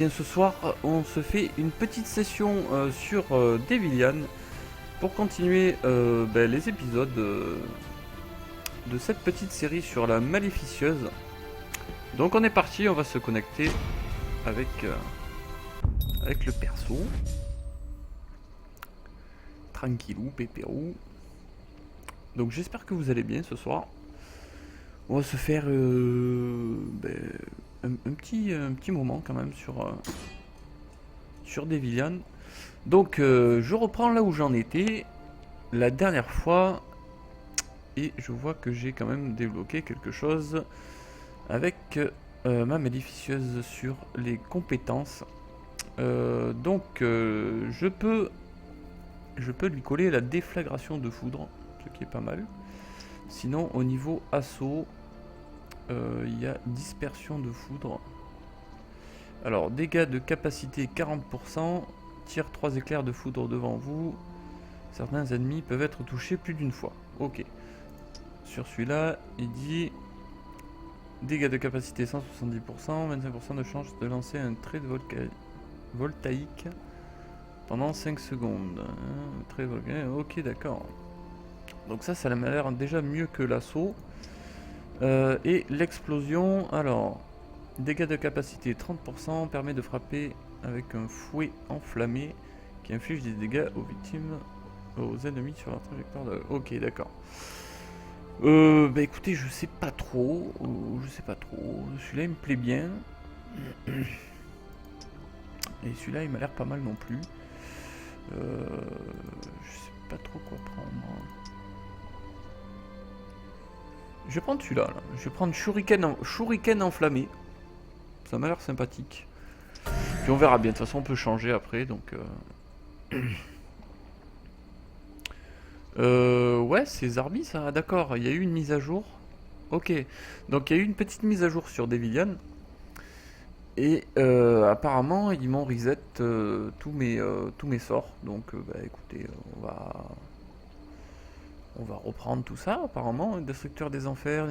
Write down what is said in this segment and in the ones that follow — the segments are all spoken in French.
Bien, ce soir, on se fait une petite session sur Devilian pour continuer les épisodes de cette petite série sur la Maléficieuse. Donc on est parti, on va se connecter avec, avec le perso. Tranquillou, pépérou. Donc j'espère que vous allez bien ce soir. On va se faire un petit moment quand même sur Devilian. Donc je reprends là où j'en étais la dernière fois et je vois que j'ai quand même débloqué quelque chose avec ma Maléficieuse sur les compétences. Je peux lui coller la déflagration de foudre, ce qui est pas mal. Sinon au niveau assaut, il y a dispersion de foudre. Alors dégâts de capacité 40%, tire 3 éclairs de foudre devant vous. Certains ennemis peuvent être touchés plus d'une fois. Ok. Sur celui-là, il dit dégâts de capacité 170%, 25% de chance de lancer un trait de voltaïque pendant 5 secondes. Trait voltaïque, ok, d'accord. Donc ça m'a l'air déjà mieux que l'assaut. Et l'explosion, alors, dégâts de capacité 30%, permet de frapper avec un fouet enflammé qui inflige des dégâts aux victimes, aux ennemis sur leur trajectoire de... Ok, d'accord. Bah écoutez, je sais pas trop. Celui-là, il me plaît bien. Et celui-là, il m'a l'air pas mal non plus. Je sais pas trop quoi prendre. Je vais prendre celui-là. Là. Je vais prendre Shuriken enflammé. Ça m'a l'air sympathique. Puis on verra bien. De toute façon, on peut changer après. Donc... ouais, c'est Zarbi ça, d'accord, il y a eu une mise à jour. Ok, donc il y a eu une petite mise à jour sur Devilian. Et apparemment, ils m'ont reset tous mes sorts. Donc, écoutez, on va reprendre tout ça. Apparemment, destructeur des enfers,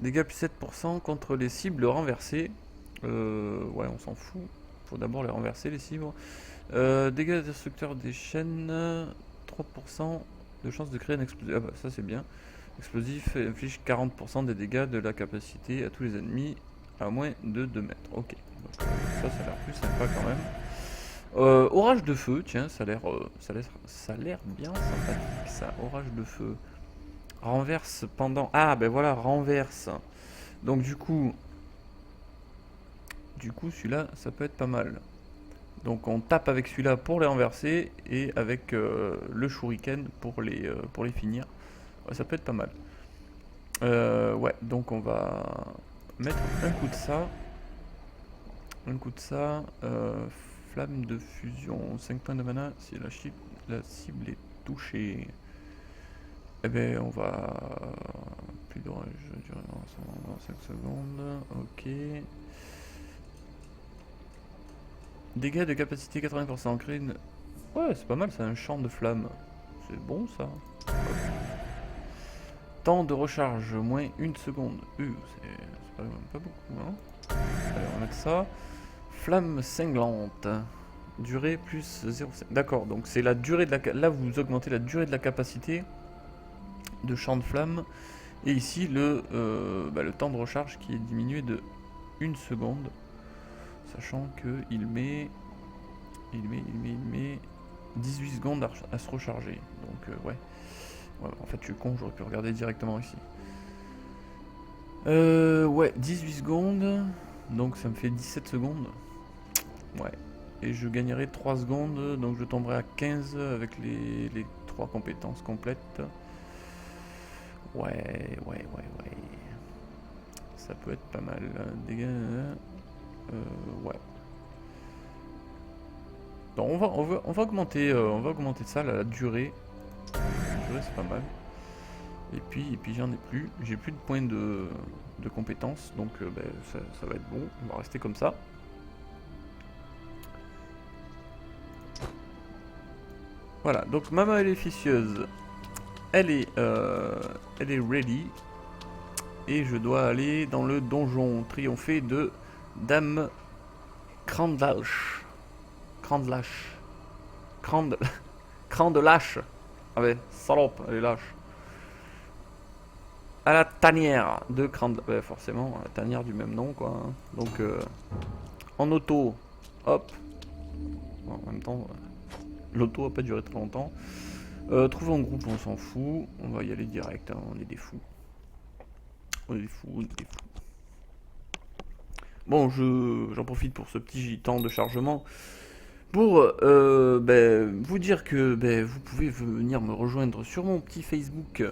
dégâts plus 7% contre les cibles renversées. Ouais, on s'en fout. Faut d'abord les renverser, les cibles. Dégâts destructeur des chaînes, 3% de chance de créer un explosif. Ah bah ça c'est bien. Explosif inflige 40% des dégâts de la capacité à tous les ennemis à moins de 2 mètres. Ok, donc, ça a l'air plus sympa quand même. Orage de feu, tiens, ça a l'air bien sympathique ça. Orage de feu. Renverse pendant... Ah ben voilà, renverse. Donc du coup celui-là, ça peut être pas mal. Donc on tape avec celui-là pour les renverser et avec le shuriken pour les finir. Ouais, ça peut être pas mal. Ouais, donc on va mettre un coup de ça. Un coup de ça. Flamme de fusion, 5 points de mana si la cible est touchée. Eh ben on va... Plus d'orage, durée dans 5 secondes. Ok. Dégâts de capacité 80%. Crée une... Ouais, c'est pas mal, c'est un champ de flamme. C'est bon ça. Temps de recharge, moins 1 seconde. C'est pas beaucoup, hein. Allez, on va mettre ça. Flamme cinglante. Durée plus 0,5. D'accord, donc c'est la durée de la... Là, vous augmentez la durée de la capacité de champ de flamme. Et ici, le temps de recharge qui est diminué de 1 seconde. Sachant qu'il met... Il met 18 secondes à se recharger. Donc, ouais. En fait, je suis con, j'aurais pu regarder directement ici. Ouais, 18 secondes. Donc, ça me fait 17 secondes. Ouais. Et je gagnerai 3 secondes. Donc, je tomberai à 15 avec les 3 compétences complètes. Ouais. Ça peut être pas mal. Dégâts. Ouais. Donc, on va augmenter ça, la durée. La durée, c'est pas mal. Et puis j'en ai plus. J'ai plus de points de compétences. Donc ça va être bon. On va rester comme ça. Voilà. Donc ma Maléficieuse, elle est ready. Et je dois aller dans le donjon triompher de Dame Cran de lâche. Cran de lâche. Cran de... Cran de lâche. Ah ouais, salope, elle est lâche. À la tanière de cran de... Ouais, forcément, la tanière du même nom, quoi. Hein. Donc, en auto, hop. Bon, en même temps, l'auto a pas duré très longtemps. Trouver en groupe, on s'en fout. On va y aller direct, hein. On est des fous. On est des fous, on est des fous. Bon, j'en profite pour ce petit temps de chargement pour vous dire que vous pouvez venir me rejoindre sur mon petit Facebook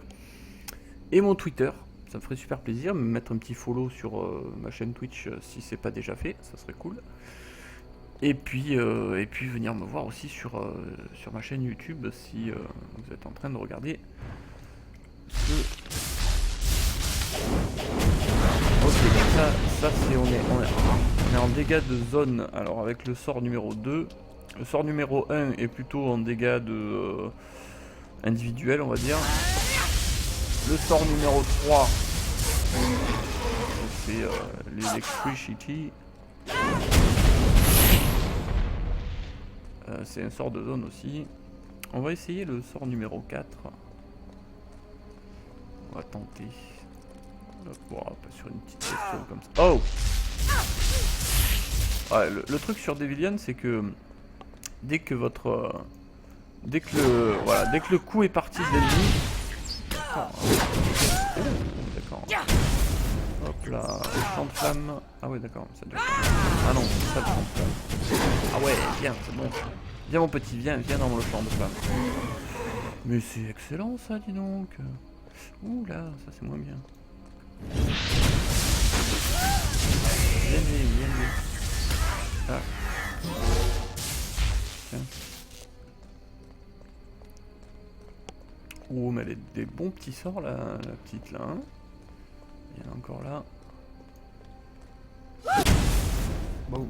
et mon Twitter. Ça me ferait super plaisir. Me mettre un petit follow sur ma chaîne Twitch si c'est pas déjà fait, ça serait cool. Et puis venir me voir aussi sur ma chaîne YouTube si vous êtes en train de regarder ce... Ok, ça c'est on est en dégâts de zone. Alors avec le sort numéro 2. Le sort numéro 1 est plutôt en dégâts de individuel, on va dire. Le sort numéro 3 c'est l'Electricity. C'est un sort de zone aussi. On va essayer le sort numéro 4. On va tenter. Pas sur une petite question comme ça. Oh! Ouais, le truc sur Devilian, c'est que dès que dès que le coup est parti de l'ennemi. D'accord. Hop là, le champ de flamme. Ah ouais, d'accord, ça dure pas. Ah non, c'est ça le champ de flamme. Ah ouais, viens, c'est bon. Viens mon petit, viens dans le champ de flamme. Mais c'est excellent ça, dis donc. Ouh là, ça c'est moins bien. Viens. Ah. Tiens. Oh, mais elle a des bons petits sorts là, la petite là. Hein. Il y en a encore là. Boum.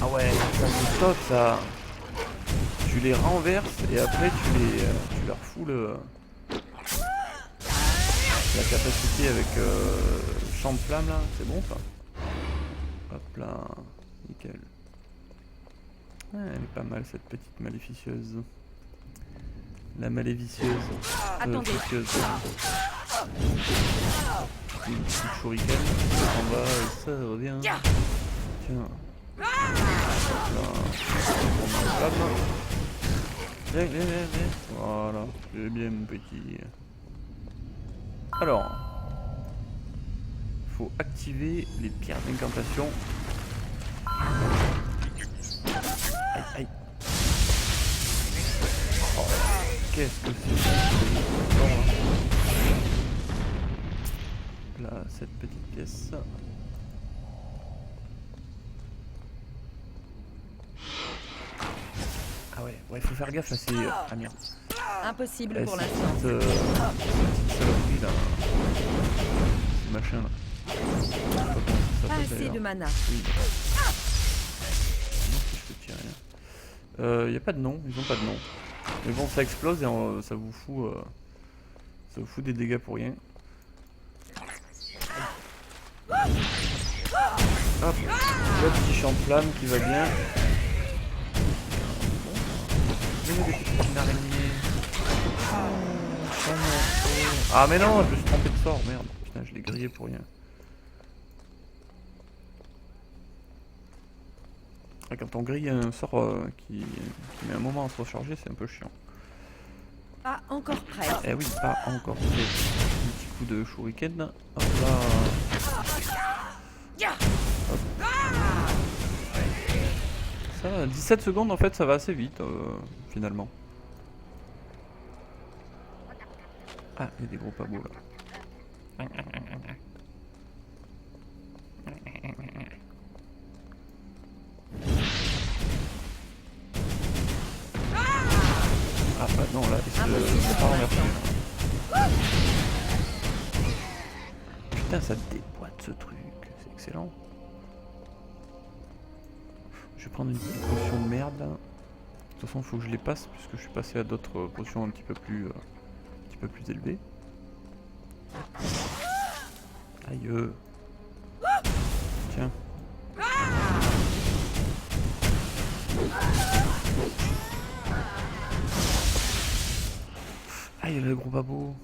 Ah ouais, ça c'est top ça. Tu les renverses et après tu leur fous la capacité avec champ de flamme là, c'est bon ça. Hop là, nickel. Ah, elle est pas mal cette petite maléficieuse. La malévicieuse. Vicieuse. Une petite shuriken. On va et ça revient. Tiens. Hop là. Viens. Voilà, c'est bien mon petit. Alors, faut activer les pierres d'incantation. Aïe. Oh, qu'est-ce que c'est là, cette petite pièce. Ah ouais, faut faire gaffe à ces... Ah merde. Impossible pour l'instant. Cette saloperie là. Ce machin là. Pas assez de mana. Oui. Non, si je peux tirer rien. Y a pas de nom, ils ont pas de nom. Mais bon, ça explose et ça vous fout des dégâts pour rien. Hop, le petit champ de flamme qui va bien. Des petites araignées. Ah mais non, je me suis trompé de sort, merde. Putain, je l'ai grillé pour rien. Et quand on grille un sort qui met un moment à se recharger, c'est un peu chiant. Pas encore prêt. Eh oui, pas encore prêt. Un petit coup de shuriken. Hop là. Hop. Ça, 17 secondes en fait, ça va assez vite finalement. Ah, il y a des gros pabots là. Ah bah non là, c'est pas renversé. Putain, ça déboîte ce truc, c'est excellent. Je vais prendre une petite potion de merde là. De toute façon, il faut que je les passe puisque je suis passé à d'autres potions un petit peu plus élevées. Aïe. Tiens. il y a le gros babo.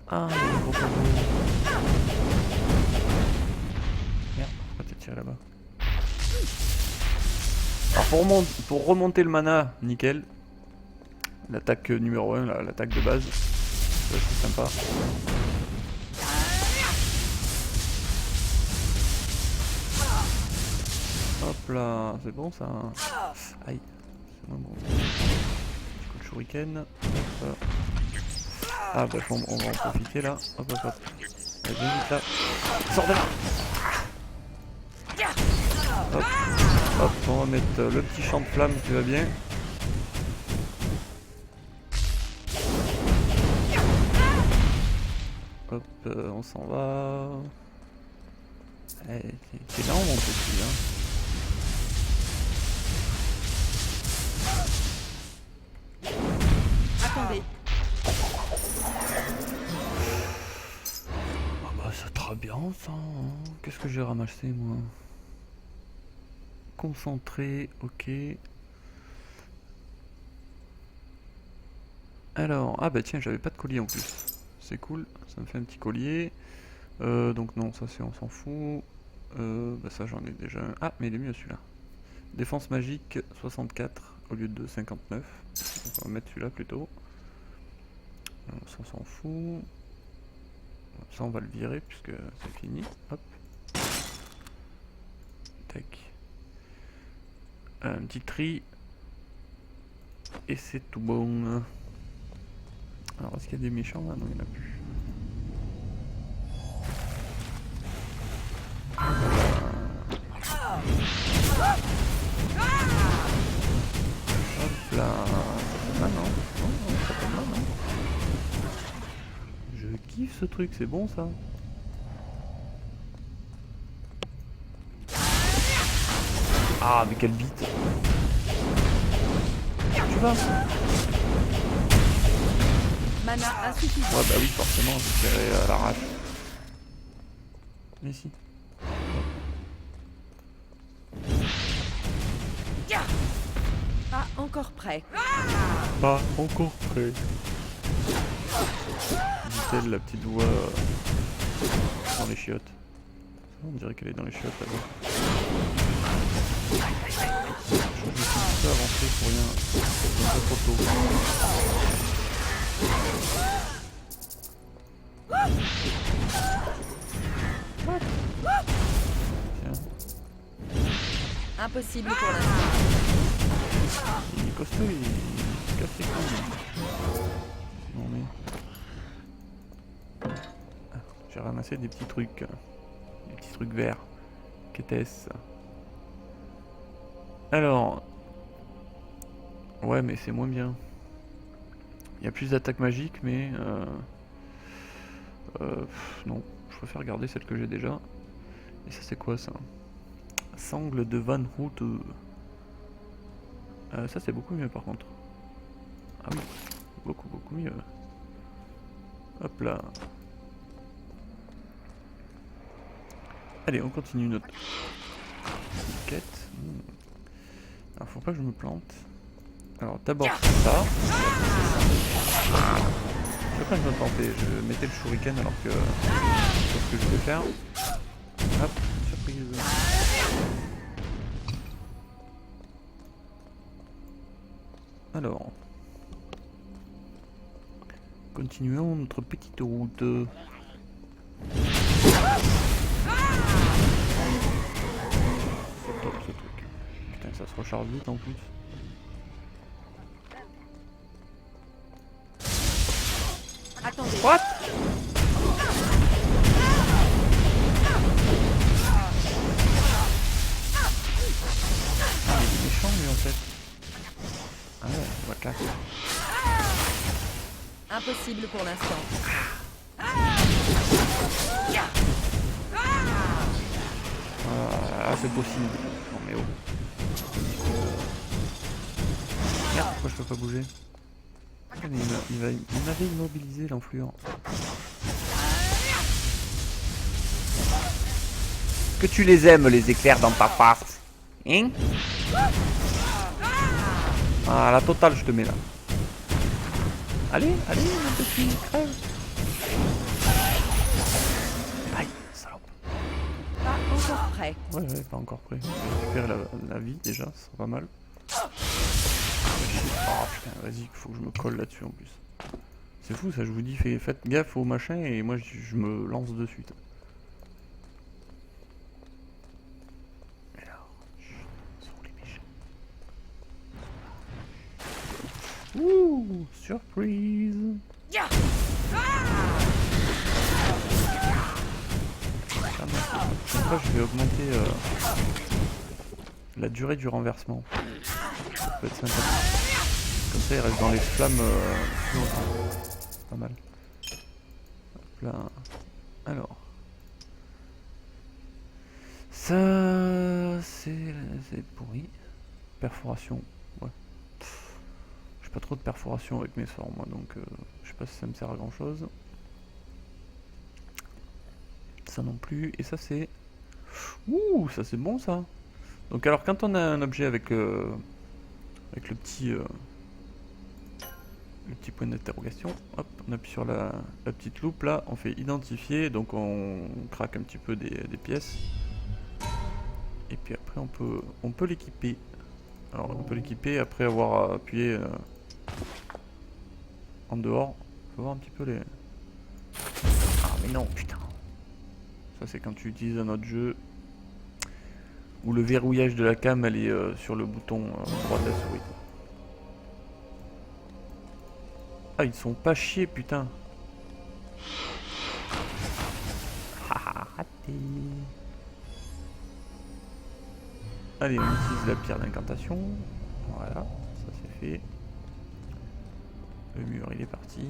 Ah, il y a le gros babo. Merde, pourquoi t'es tiré là-bas? Alors pour remonter le mana, nickel. L'attaque numéro 1, l'attaque de base. Ça, c'est sympa. Hop là, c'est bon ça. Aïe, c'est moins bon. Petit coup de shuriken. Hop. Ah bah on va en profiter là. Hop hop hop. Allez, viens vite là. Sors de là. Hop. Hop, on va mettre le petit champ de flamme qui va bien. Hop, on s'en va. C'est énorme mon petit hein. Attendez. Ah bah c'est très bien ça hein. Qu'est-ce que j'ai ramassé moi? Concentré, ok. Alors, ah bah tiens, j'avais pas de collier en plus. C'est cool, ça me fait un petit collier. Donc non, ça c'est on s'en fout. Bah ça j'en ai déjà un. Ah, mais il est mieux celui-là. Défense magique 64 au lieu de 59. Donc on va mettre celui-là plutôt. Ça on s'en fout. Ça on va le virer puisque c'est fini. Hop. Tac. Un petit tri. Et c'est tout bon. Alors est-ce qu'il y a des méchants là? Non, il n'y en a plus. Hop là. Ça fait mal non? Non, ça fait mal non? Je kiffe ce truc, c'est bon ça. Ah mais quelle bite. Tu vas? Mana insuffisant. Ouais bah oui forcément, je tirais à l'arrache. Mais si. Pas encore prêt. Pas encore prêt. Dit-elle la petite voix dans les chiottes. On dirait qu'elle est dans les chiottes là-bas. Je crois que je suis un peu avancé pour rien. C'est un peu trop tôt. Tiens. Impossible pour l'instant. Il est costaud, il se casse les couilles. Non mais... Ah, j'ai ramassé des petits trucs. Des petits trucs verts. Qu'était-ce? Alors... Ouais mais c'est moins bien. Il y a plus d'attaques magiques mais... non, je préfère garder celle que j'ai déjà. Et ça c'est quoi ça? Sangle de Van Hout. Ça c'est beaucoup mieux par contre. Ah oui, beaucoup mieux. Hop là. Allez, on continue notre quête. Alors faut pas que je me plante. Alors d'abord ça. Je vais pas me planter, je mettais le shuriken alors que c'est ce que je vais faire. Hop, surprise. Alors, continuons notre petite route. C'est top ce truc. Putain, ça se recharge vite en plus. Attendez. What? Ah, il est méchant lui en fait. Ah ouais, on va casser. Impossible pour l'instant. Ah, c'est possible. Non mais oh. Merde, pourquoi je peux pas bouger? Ah, mais il m'avait immobilisé l'enfluent. Que tu les aimes les éclairs dans ta face, hein? Ah la totale je te mets là. Allez, allez, mon petit, crève. Aïe, salope. Pas encore prêt. Ouais, pas encore prêt. Je vais récupérer la vie déjà, ça sera pas mal. Oh putain, vas-y, faut que je me colle là-dessus en plus. C'est fou ça, je vous dis, faites gaffe au machin et moi je me lance de suite. Alors, sont les méchants. Ouh, surprise. Je crois que je vais augmenter la durée du renversement. Ça peut être sympathique. Comme ça il reste dans les flammes plus longtemps. Pas mal. Hop là. Alors. Ça c'est pourri. Perforation. Ouais. J'ai pas trop de perforation avec mes sorts moi donc je sais pas si ça me sert à grand chose. Ça non plus. Et ça c'est... Ouh, ça c'est bon ça. Donc alors quand on a un objet avec le petit point d'interrogation, hop, on appuie sur la petite loupe là, on fait identifier, donc on craque un petit peu des pièces. Et puis après on peut l'équiper. Alors on peut l'équiper après avoir appuyé en dehors. Faut voir un petit peu les... Ah mais non, putain. Ça c'est quand tu utilises un autre jeu où le verrouillage de la cam elle est sur le bouton droit de la souris. Ah ils sont pas chiés putain. Haha raté. Allez on utilise la pierre d'incantation. Voilà, ça c'est fait. Le mur il est parti.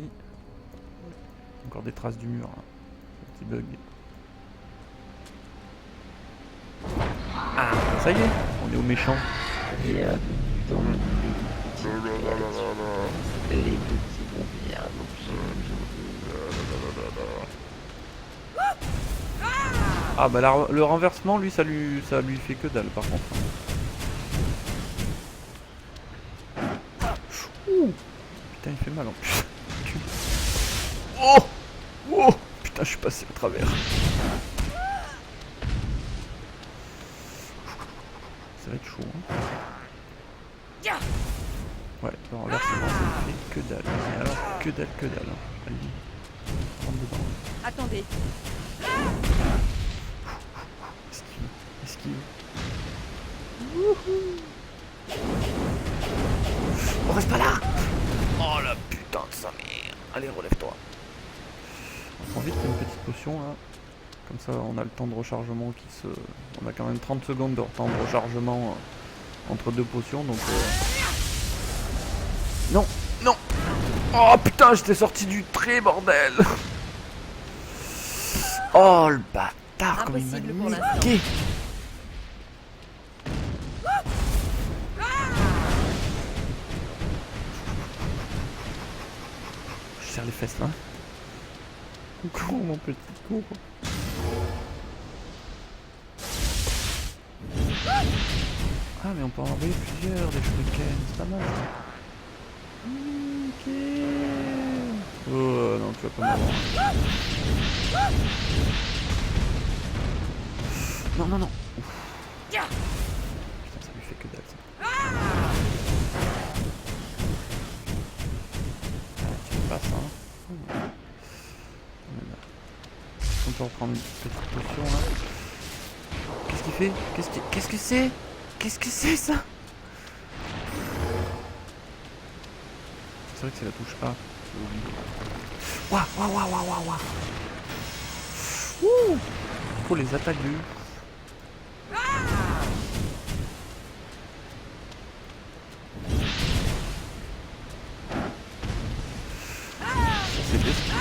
Encore des traces du mur. Hein. Un petit bug. Ah, ça y est, on est au méchant. Bienvenue dans le les petits bombiers. Ah bah le renversement lui ça lui fait que dalle par contre. Ouh. Putain il fait mal en plus. Oh, oh putain je suis passé à travers. Ça va être chaud. Hein. Ouais, le renversement ça ne fait que dalle. Mais alors que dalle. Hein. Allez, rentre dedans. Attendez. Esquive. Wouhou. On reste pas là. Oh la putain de sa mère. Allez relève-toi. On prend vite une petite potion là. Comme ça on a le temps de rechargement qui se... On a quand même 30 secondes de temps de rechargement entre deux potions donc... Non. Oh putain j'étais sorti du trait bordel. Oh le bâtard comme il m'a niqué. Je serre les fesses là. Cours mon petit cours. Ah mais on peut en envoyer plusieurs des shurikens, c'est pas mal. Ok. Oh non tu vas pas m'avoir. Non. Ouf. Putain ça lui fait que dalle ça. Tu me passes hein. On peut reprendre une petite potion là. Qu'est-ce qu'il fait? Qu'est-ce que c'est? Qu'est-ce que c'est ça? C'est vrai que c'est la touche A. Waouh. Ouh. Faut les attaques de... C'est bestial.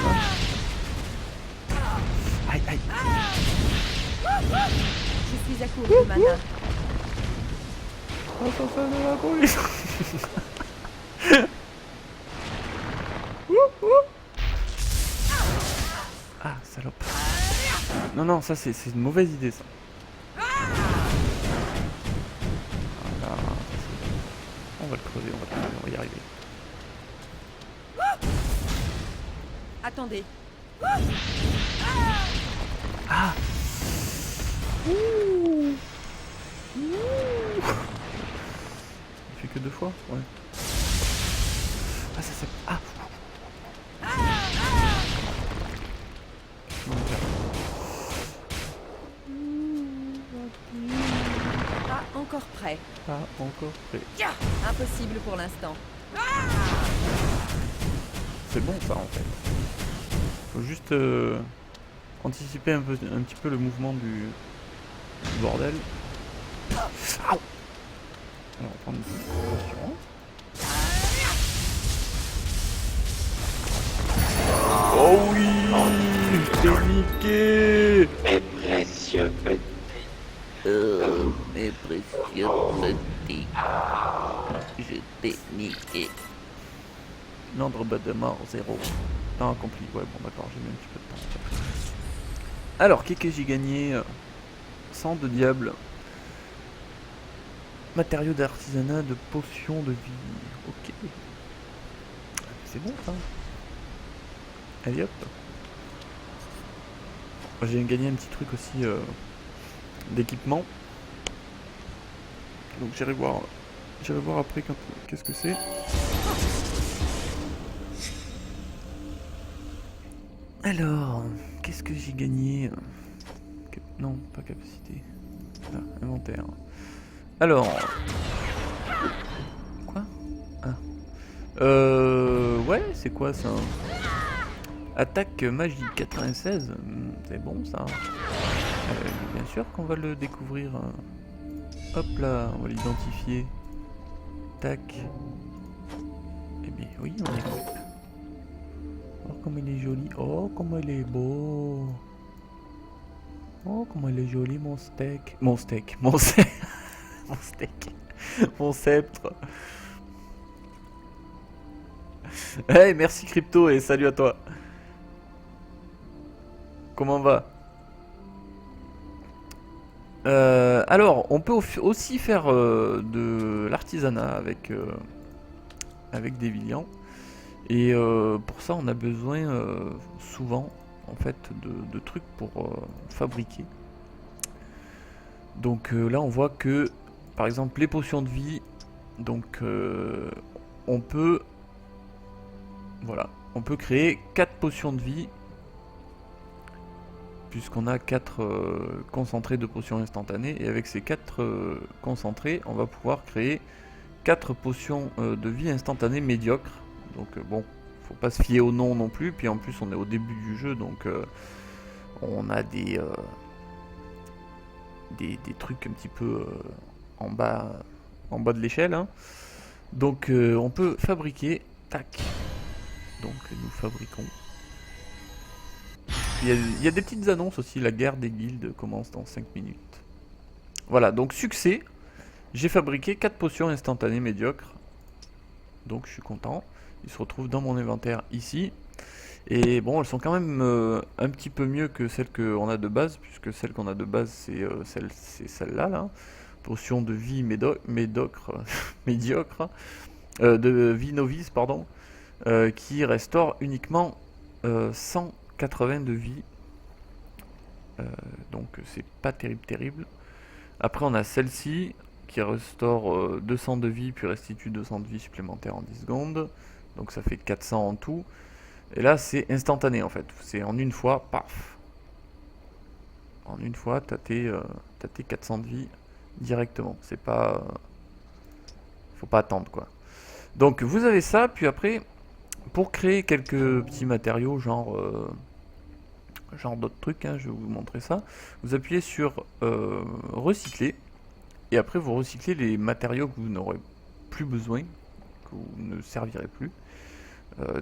Aïe. Je suis à court de mana. Attention de la police. Ah, salope. Non, ça c'est une mauvaise idée ça. Voilà, on va le creuser, on va y arriver. Attendez. Ah. Ouh. Il fait que 2 fois? Ouais. Ah, ça c'est... Ah. Pas encore prêt. Pas encore prêt. Impossible pour l'instant. C'est bon ça en fait. Faut juste anticiper un petit peu le mouvement du bordel. Au. Alors on va prendre une petite précaution. Oh oui, t'es niqué. Mes précieux petits. Mes précieux petits, je t'ai niqué. Nombre de mort 0. Temps accompli. Ouais, bon, d'accord, j'ai mis un petit peu de temps. Alors, qu'est-ce que j'ai gagné? Sang de diable. Matériaux d'artisanat de potions de vie. Ok. C'est bon, ça. Allez, hop. J'ai gagné un petit truc aussi d'équipement. Donc, j'irai voir après qu'est-ce que c'est. Alors, qu'est-ce que j'ai gagné? Non, pas capacité. Ah, inventaire. Alors... Quoi? Ah. Ouais, c'est quoi ça? Attaque magie 96. C'est bon ça. Bien sûr qu'on va le découvrir. Hop là, on va l'identifier. Tac. Eh bien oui, on équipe. Oh, comme il est joli. Oh, comme il est beau. Oh, comme il est joli, mon steak. Mon steak. Mon steak. Mon steak. Mon sceptre. Hey, merci Crypto et salut à toi. Comment va? Alors, on peut aussi faire de l'artisanat avec des Villians. Et pour ça, on a besoin souvent en fait de trucs pour fabriquer. Donc là, on voit que par exemple les potions de vie, donc on peut créer 4 potions de vie puisqu'on a 4 concentrés de potions instantanées, et avec ces 4 concentrés, on va pouvoir créer 4 potions de vie instantanées médiocres. Donc bon, faut pas se fier au nom non plus, puis en plus on est au début du jeu, donc on a des trucs un petit peu en bas de l'échelle, hein. Donc on peut fabriquer, tac, donc nous fabriquons. Il y a des petites annonces aussi, la guerre des guildes commence dans 5 minutes. Voilà, donc succès, j'ai fabriqué 4 potions instantanées médiocres, donc je suis content. Ils se retrouvent dans mon inventaire ici. Et bon, elles sont quand même un petit peu mieux que celles qu'on a de base, puisque celle qu'on a de base c'est celle-là, là. Potion de vie médiocre, de vie novice, pardon, qui restaure uniquement 180 de vie. Donc c'est pas terrible. Après on a celle-ci qui restaure 200 de vie puis restitue 200 de vie supplémentaires en 10 secondes. Donc ça fait 400 en tout. Et là c'est instantané en fait. C'est en une fois, paf. En une fois t'as tes 400 de vie directement. C'est pas... faut pas attendre quoi. Donc vous avez ça, puis après, pour créer quelques petits matériaux, genre d'autres trucs, hein, je vais vous montrer ça. Vous appuyez sur recycler, et après vous recyclez les matériaux que vous n'aurez plus besoin, que vous ne servirez plus.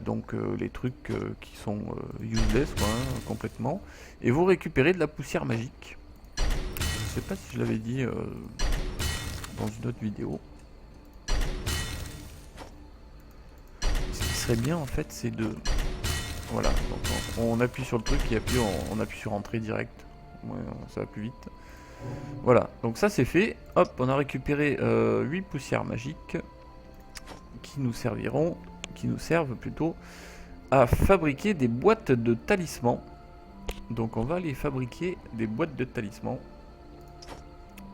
Donc les trucs qui sont useless quoi, hein, complètement. Et vous récupérez de la poussière magique. Je sais pas si je l'avais dit dans une autre vidéo. Ce qui serait bien en fait c'est de... Voilà, donc on appuie sur le truc et puis on appuie sur entrée direct. Ouais, ça va plus vite. Voilà, donc ça c'est fait. Hop, on a récupéré 8 poussières magiques qui nous servent plutôt à fabriquer des boîtes de talismans. Donc on va aller fabriquer des boîtes de talismans.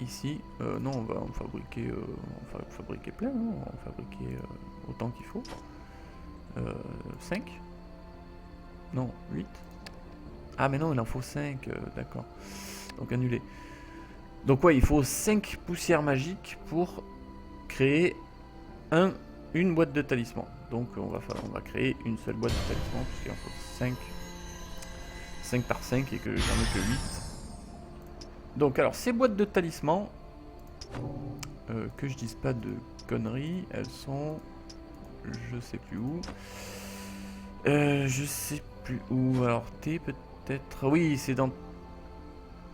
Ici, non, on va en fabriquer, plein, hein, on va en fabriquer autant qu'il faut. 5 ? Non, 8 ? Ah mais non, il en faut 5, d'accord. Donc annulé. Donc ouais, il faut 5 poussières magiques pour créer une boîte de talisman. Donc on va créer une seule boîte de talisman, puisqu'il en faut 5 par 5 et que j'en ai que 8. Donc alors ces boîtes de talisman, que je dise pas de conneries, elles sont... Je sais plus où. Je sais plus où. Alors T peut-être... Oui, c'est dans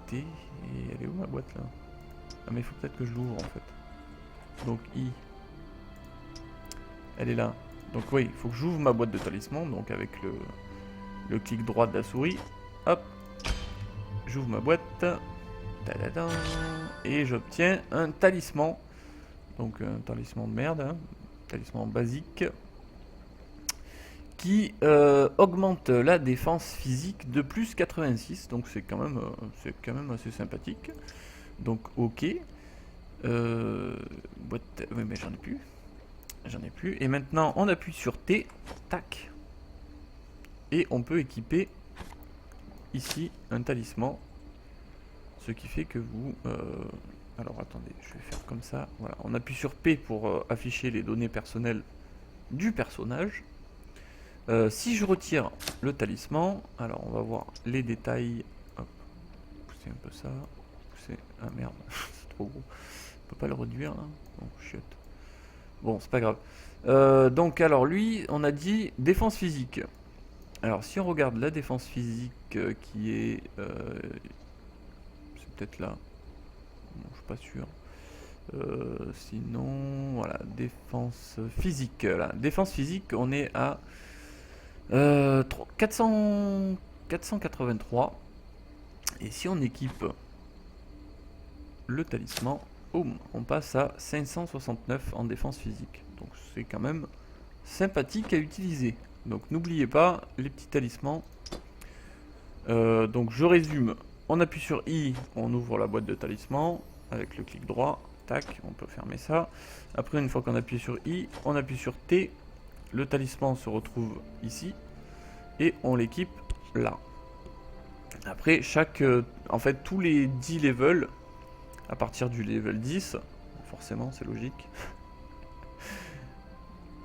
T. Et elle est où ma boîte là? Ah mais il faut peut-être que je l'ouvre en fait. Donc I. Elle est là. Donc oui, il faut que j'ouvre ma boîte de talisman. Donc avec le clic droit de la souris. Hop. J'ouvre ma boîte. Tadadam. Et j'obtiens un talisman. Donc un talisman de merde. Hein. Talisman basique. Qui augmente la défense physique de plus 86. Donc c'est quand même assez sympathique. Donc ok. Boîte... Oui mais j'en ai plus. J'en ai plus. Et maintenant on appuie sur T. Tac. Et on peut équiper ici un talisman. Ce qui fait que vous... alors attendez, je vais faire comme ça. Voilà, on appuie sur P pour afficher les données personnelles du personnage. Si je retire le talisman, alors on va voir les détails. Hop, pousser un peu ça. Pousser... Ah merde, c'est trop gros. On peut pas le réduire là. Bon, chiotte. Bon, c'est pas grave. Donc alors lui, on a dit défense physique. Alors si on regarde la défense physique qui est... c'est peut-être là. Bon, je suis pas sûr. Sinon, voilà, défense physique. Là. Défense physique, on est à 483. Et si on équipe le talisman, on passe à 569 en défense physique. Donc c'est quand même sympathique à utiliser. Donc n'oubliez pas les petits talismans. Donc je résume. On appuie sur I, on ouvre la boîte de talisman avec le clic droit. Tac, on peut fermer ça. Après, une fois qu'on appuie sur I, on appuie sur T. Le talisman se retrouve ici. Et on l'équipe là. Après, en fait, tous les 10 levels, à partir du level 10, forcément, c'est logique.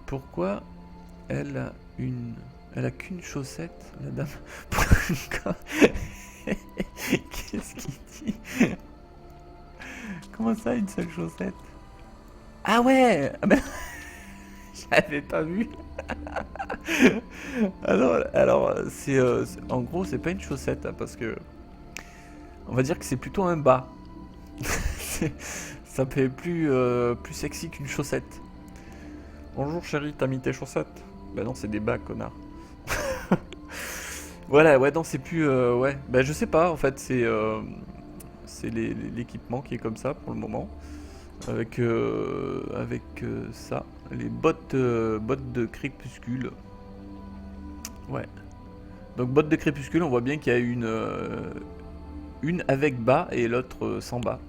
Pourquoi elle a qu'une chaussette, la dame? Qu'est-ce qu'il dit? Comment ça, une seule chaussette? Ah ouais, ah ben, j'avais pas vu. Alors c'est en gros, c'est pas une chaussette hein, parce que on va dire que c'est plutôt un bas. Ça fait plus sexy qu'une chaussette. Bonjour chérie, t'as mis tes chaussettes? Bah non, c'est des bas, connard. Voilà, ouais, non, c'est plus... ouais, bah je sais pas, en fait, c'est l'équipement qui est comme ça pour le moment. Avec ça, les bottes de crépuscule. Ouais. Donc bottes de crépuscule, on voit bien qu'il y a une avec bas et l'autre sans bas.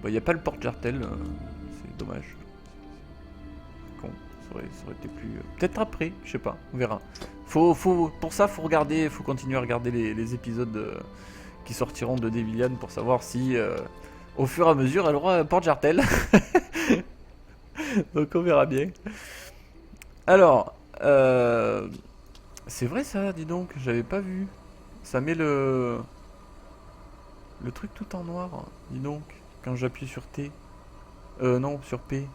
Bon, il n'y a pas le porte-jartel, c'est dommage. Con, ça aurait été plus... Peut-être après, je sais pas, on verra. Pour ça, faut continuer à regarder les épisodes qui sortiront de Devilian pour savoir si, au fur et à mesure, elle aura un porte-jartel. Donc on verra bien. Alors, c'est vrai ça, dis donc, j'avais pas vu. Ça met le truc tout en noir, dis donc, quand j'appuie sur T. Non, sur P.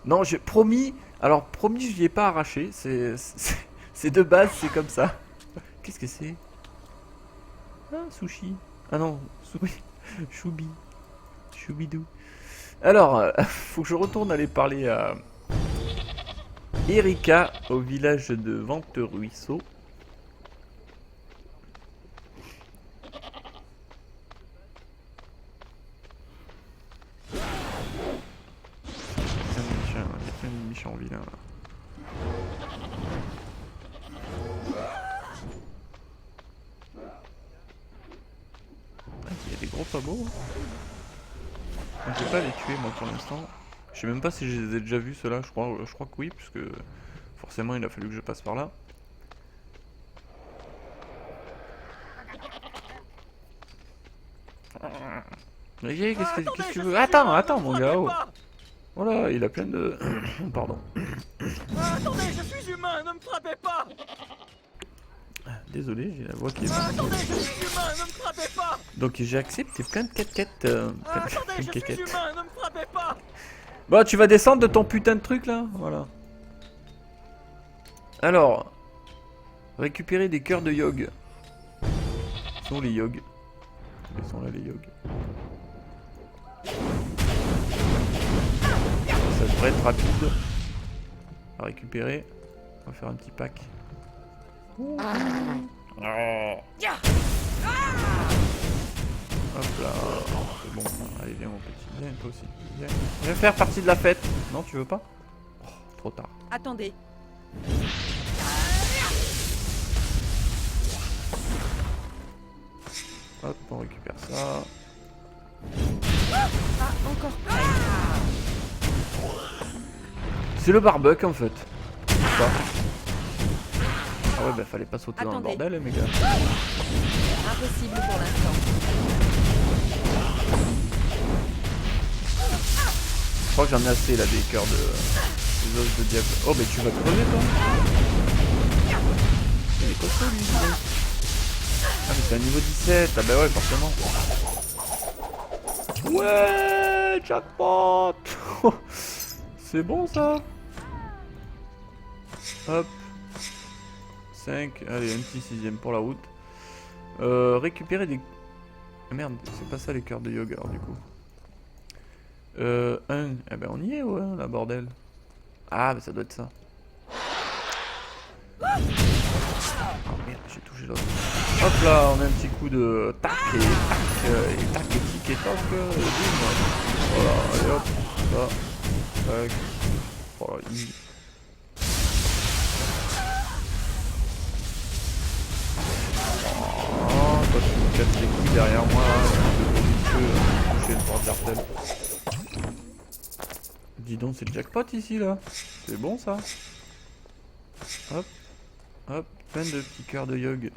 Non, j'ai promis. Alors, promis, je l'y ai pas arraché. C'est de base, c'est comme ça. Qu'est-ce que c'est? Ah, sushi. Ah non, choubi. Choubidou. Alors, faut que je retourne aller parler à Erika au village de Venteruisseau. Méchant vilain là. trop pas beau. Hein. Je vais pas les tuer moi pour l'instant. Je sais même pas si je les ai déjà vus ceux-là, je crois que oui, puisque forcément il a fallu que je passe par là. Olivier, qu'est-ce que tu veux? Attends mon gars, oh. Voilà, il a plein de... Pardon. Attendez, je suis humain, ne me frappez pas! Désolé, j'ai la voix qui est... Attendez, je suis humain, ne me frappez pas! Donc j'ai accepté plein de quêtes. Attendez, je suis humain, ne me frappez pas! Bon, tu vas descendre de ton putain de truc là, voilà. Alors, récupérer des cœurs de yog. Où sont les yogs? Ils sont là les yogs. Ça devrait être rapide à récupérer. On va faire un petit pack. Oh. Hop là, c'est bon. Allez, viens mon petit. Viens toi aussi. Viens faire partie de la fête. Non, tu veux pas? Oh, trop tard. Attendez. Hop, on récupère ça. Pas encore prêt. C'est le barbecue en fait. Pas. Ah ouais, bah fallait pas sauter dans le Attendez. bordel, les gars. Impossible pour l'instant. Je crois que j'en ai assez là des cœurs de. Des os de diable. Oh, mais tu vas crever toi. Il est costaud lui. Ah, mais c'est un niveau 17. Ah, bah ouais, forcément. Ouais, jackpot. C'est bon ça. Hop. 5. Allez, un petit 6ème pour la route. Récupérer des... Ah, merde, c'est pas ça les cœurs de yoga alors du coup. 1. Eh ben on y est, ouais, la bordel. Ah, mais ça doit être ça. Oh merde, j'ai touché l'autre. Hop là, on met un petit coup de tac et tac et tic et toc. Et bim. Voilà, allez hop. Ça. Tac. Voilà, oh, toi tu me casses les couilles derrière moi. Toucher le porte-cartel. Dis donc, c'est le jackpot ici là. C'est bon ça. Hop. Hop. Plein de petits cœurs de yog.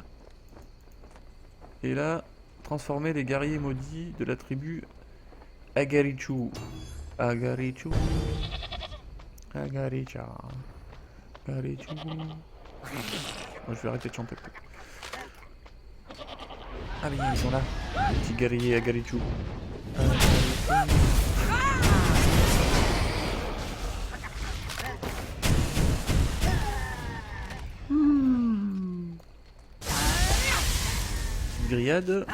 Et là, transformer les guerriers maudits de la tribu Agarichu. Agarichu. Agaricha. Agarichu. Moi, je vais arrêter de chanter peut-être. Ah oui, ils sont là. Les petits guerriers Agarichu. Grillade.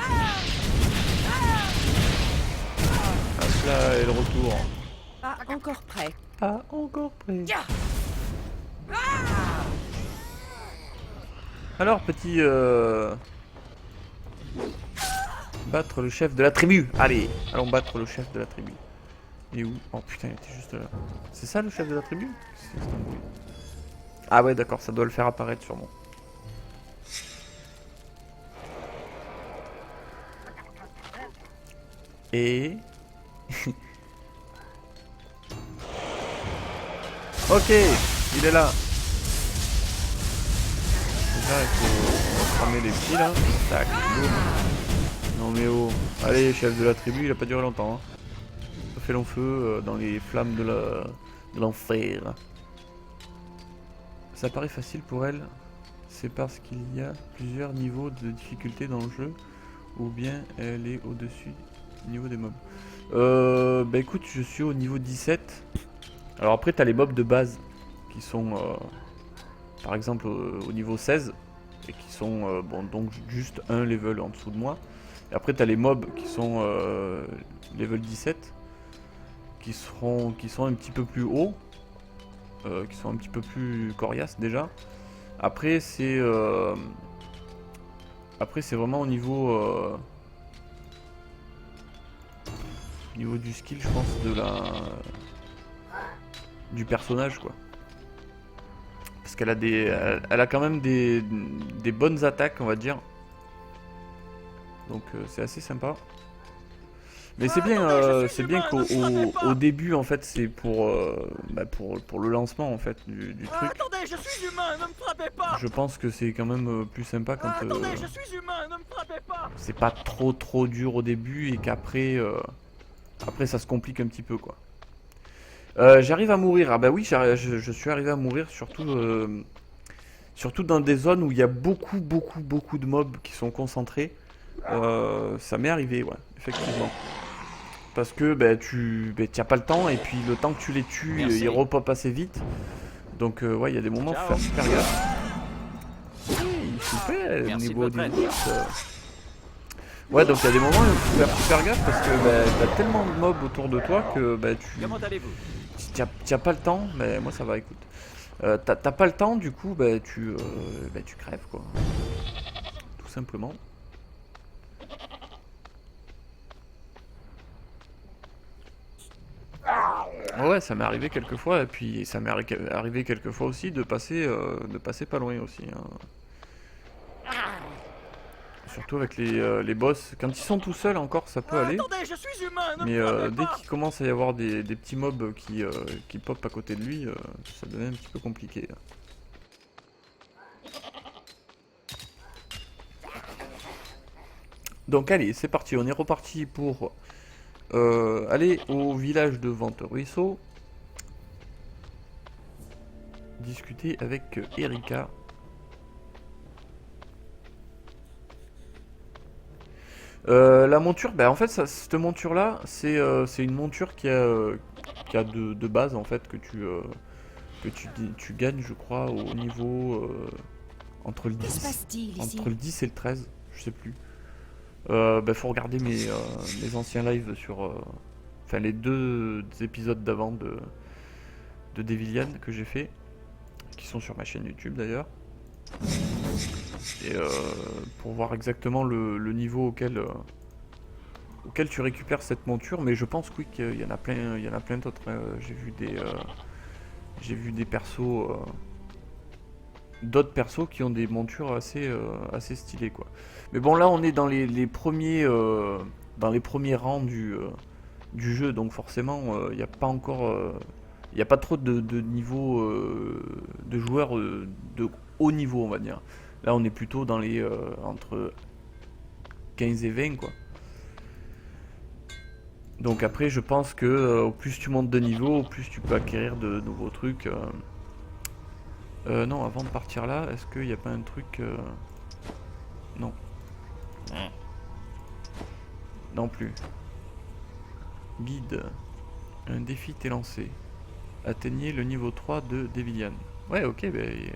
Hop là, et le retour. Pas encore prêt. Pas encore prêt. Alors, petit... Battre le chef de la tribu. Allez, allons battre le chef de la tribu. Il est où? Oh putain, il était juste là. C'est ça le chef de la tribu? Ah ouais, d'accord, ça doit le faire apparaître sûrement. Et... ok, il est là. Déjà, il faut cramer les petits là. Tac, boum. Non mais oh. Allez, chef de la tribu, il a pas duré longtemps. Hein. Ça fait long feu dans les flammes de l'enfer. Ça paraît facile pour elle. C'est parce qu'il y a plusieurs niveaux de difficulté dans le jeu. Ou bien elle est au-dessus du niveau des mobs. Bah écoute, je suis au niveau 17. Alors après, t'as les mobs de base qui sont par exemple au niveau 16 et qui sont bon, donc juste un level en dessous de moi. Et après, t'as les mobs qui sont level 17 qui sont un petit peu plus haut, qui sont un petit peu plus coriaces déjà. Après, c'est vraiment au niveau du skill, je pense, du personnage quoi. Parce qu'elle a elle a quand même des bonnes attaques, on va dire. Donc c'est assez sympa. Mais c'est bien, Attendez, je suis c'est bien humain, qu'au ne me frappez pas. au début en fait c'est pour le lancement en fait du truc. Attendez, je suis humain, ne me frappez pas. Je pense que c'est quand même plus sympa quand Attendez, je suis humain, ne me frappez pas. c'est pas trop dur au début et qu'après après ça se complique un petit peu quoi. J'arrive à mourir. Ah bah oui, je suis arrivé à mourir surtout dans des zones où il y a beaucoup de mobs qui sont concentrés. Ça m'est arrivé, ouais, effectivement. Parce que tu as pas le temps et puis le temps que tu les tues, Merci. ils repopent assez vite. Donc ouais, il y a des moments où faut faire super gaffe. Oui, super, Merci de niveau votre aide. Ouais, donc il y a des moments où il faut faire super gaffe parce que t'as tellement de mobs autour de toi que Comment allez-vous? t'as pas le temps. Mais moi ça va, écoute. T'as pas le temps, du coup, tu crèves quoi. Tout simplement. Ouais, ça m'est arrivé quelques fois, et puis ça m'est arrivé quelques fois aussi de passer pas loin aussi. Hein. Surtout avec les boss. Quand ils sont tout seuls encore, ça peut aller. Attendez, je suis humain, ne Mais me frappez dès pas. qu'il commence à y avoir des petits mobs qui pop à côté de lui, ça devient un petit peu compliqué. Donc allez, c'est parti, on est reparti pour aller au village de Vente-Ruisseau. Discuter avec Erika. La monture, en fait, cette monture là, c'est une monture qui a de base en fait que tu gagnes, je crois, au niveau entre le Que se 10, passe-t-il ici? entre le 10 et le 13, je sais plus. Faut regarder mes anciens lives sur, enfin les deux épisodes d'avant de Devilian que j'ai fait, qui sont sur ma chaîne YouTube d'ailleurs. Et pour voir exactement le niveau auquel tu récupères cette monture, mais je pense oui qu'il y en a plein d'autres. J'ai vu des persos, d'autres persos qui ont des montures assez stylées quoi. Mais bon, là on est dans les premiers rangs du jeu, donc forcément il n'y a pas encore il n'y a pas trop de niveau de joueurs de haut niveau, on va dire. Là on est plutôt dans les entre 15 et 20 quoi. Donc après je pense que au plus tu montes de niveau, au plus tu peux acquérir de nouveaux trucs. Non, avant de partir là, est-ce qu'il n'y a pas un truc Non. Non plus. Guide. Un défi t'est lancé. Atteignez le niveau 3 de Devilian. Ouais, ok, oui.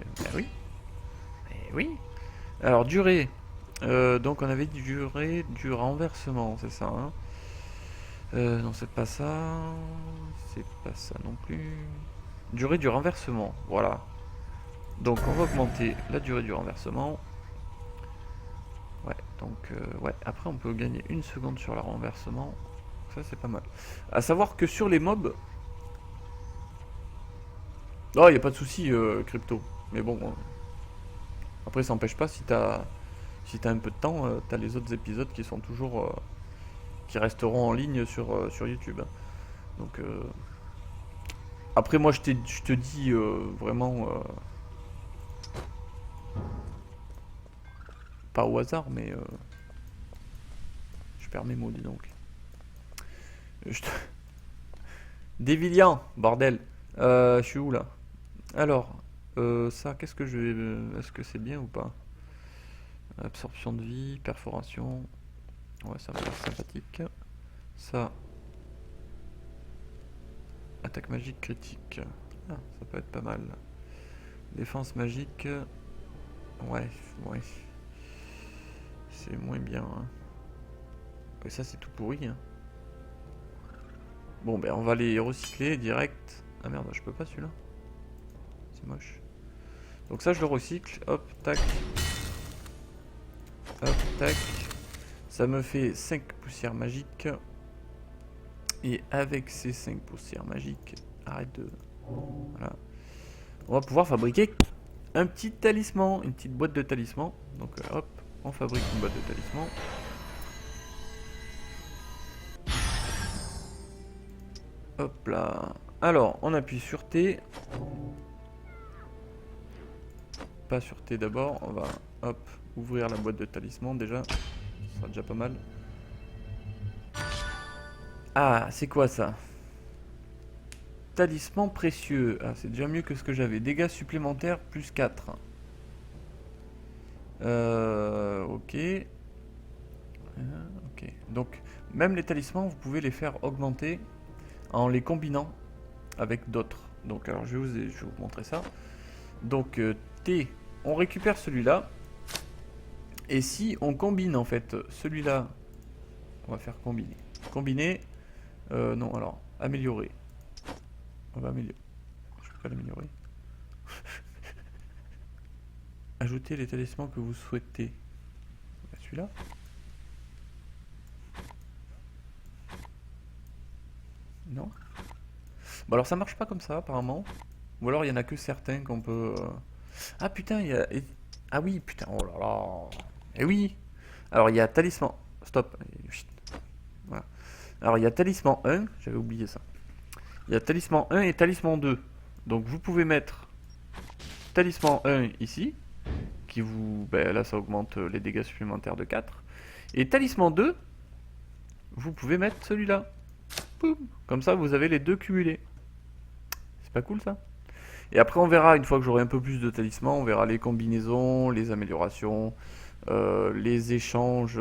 Oui. Alors, durée. Donc, on avait dit durée du renversement, c'est ça, hein. Non, c'est pas ça. C'est pas ça non plus. Durée du renversement, voilà. Donc, on va augmenter la durée du renversement. Ouais, donc, ouais, après, on peut gagner 1 seconde sur le renversement. Ça, c'est pas mal. À savoir que sur les mobs... Oh, y a pas de souci, Crypto. Mais bon... Après, ça n'empêche pas, si t'as un peu de temps, t'as les autres épisodes qui sont toujours... qui resteront en ligne sur YouTube. Donc... Après, moi, je te dis vraiment... pas au hasard, mais... je perds mes mots, dis donc. Dévilian, bordel. Je suis où là? Alors, ça, qu'est-ce que je vais... Est-ce que c'est bien ou pas? Absorption de vie, perforation. Ouais, ça va être sympathique. Ça. Attaque magique critique. Ah, ça peut être pas mal. Défense magique. Ouais. C'est moins bien. Hein. Et ça, c'est tout pourri. Hein. Bon, on va les recycler direct. Ah merde, je peux pas celui-là. C'est moche. Donc ça, je le recycle. Hop, tac. Hop, tac. Ça me fait 5 poussières magiques. Et avec ces 5 poussières magiques, arrête de... Voilà. On va pouvoir fabriquer un petit talisman, une petite boîte de talisman. Donc hop, on fabrique une boîte de talisman. Hop là. Alors, on appuie sur T. Pas sur T d'abord. On va, hop, ouvrir la boîte de talisman déjà. Ce sera déjà pas mal. Ah, c'est quoi ça? Talisman précieux. Ah, c'est déjà mieux que ce que j'avais. Dégâts supplémentaires plus 4. Ok. Ok. Donc, même les talismans, vous pouvez les faire augmenter en les combinant avec d'autres. Donc, alors, je vais vous montrer ça. Donc, T, on récupère celui-là. Et si on combine, en fait, celui-là, on va faire combiner. Combiner. Non, alors, améliorer. On va améliorer. Je peux pas l'améliorer. Ajouter les talismans que vous souhaitez. Celui-là. Non. Bon alors ça marche pas comme ça apparemment. Ou alors il y en a que certains qu'on peut... Ah putain, il y a... Ah oui, putain, oh là là. Eh oui. Alors il y a talisman... Stop. Voilà. Alors il y a talisman 1, j'avais oublié ça. Il y a talisman 1 et talisman 2. Donc vous pouvez mettre talisman 1 ici, qui vous... Ben, là ça augmente les dégâts supplémentaires de 4. Et talisman 2, vous pouvez mettre celui-là. Boum. Comme ça vous avez les deux cumulés. C'est pas cool ça? Et après on verra, une fois que j'aurai un peu plus de talismans, on verra les combinaisons, les améliorations, les échanges...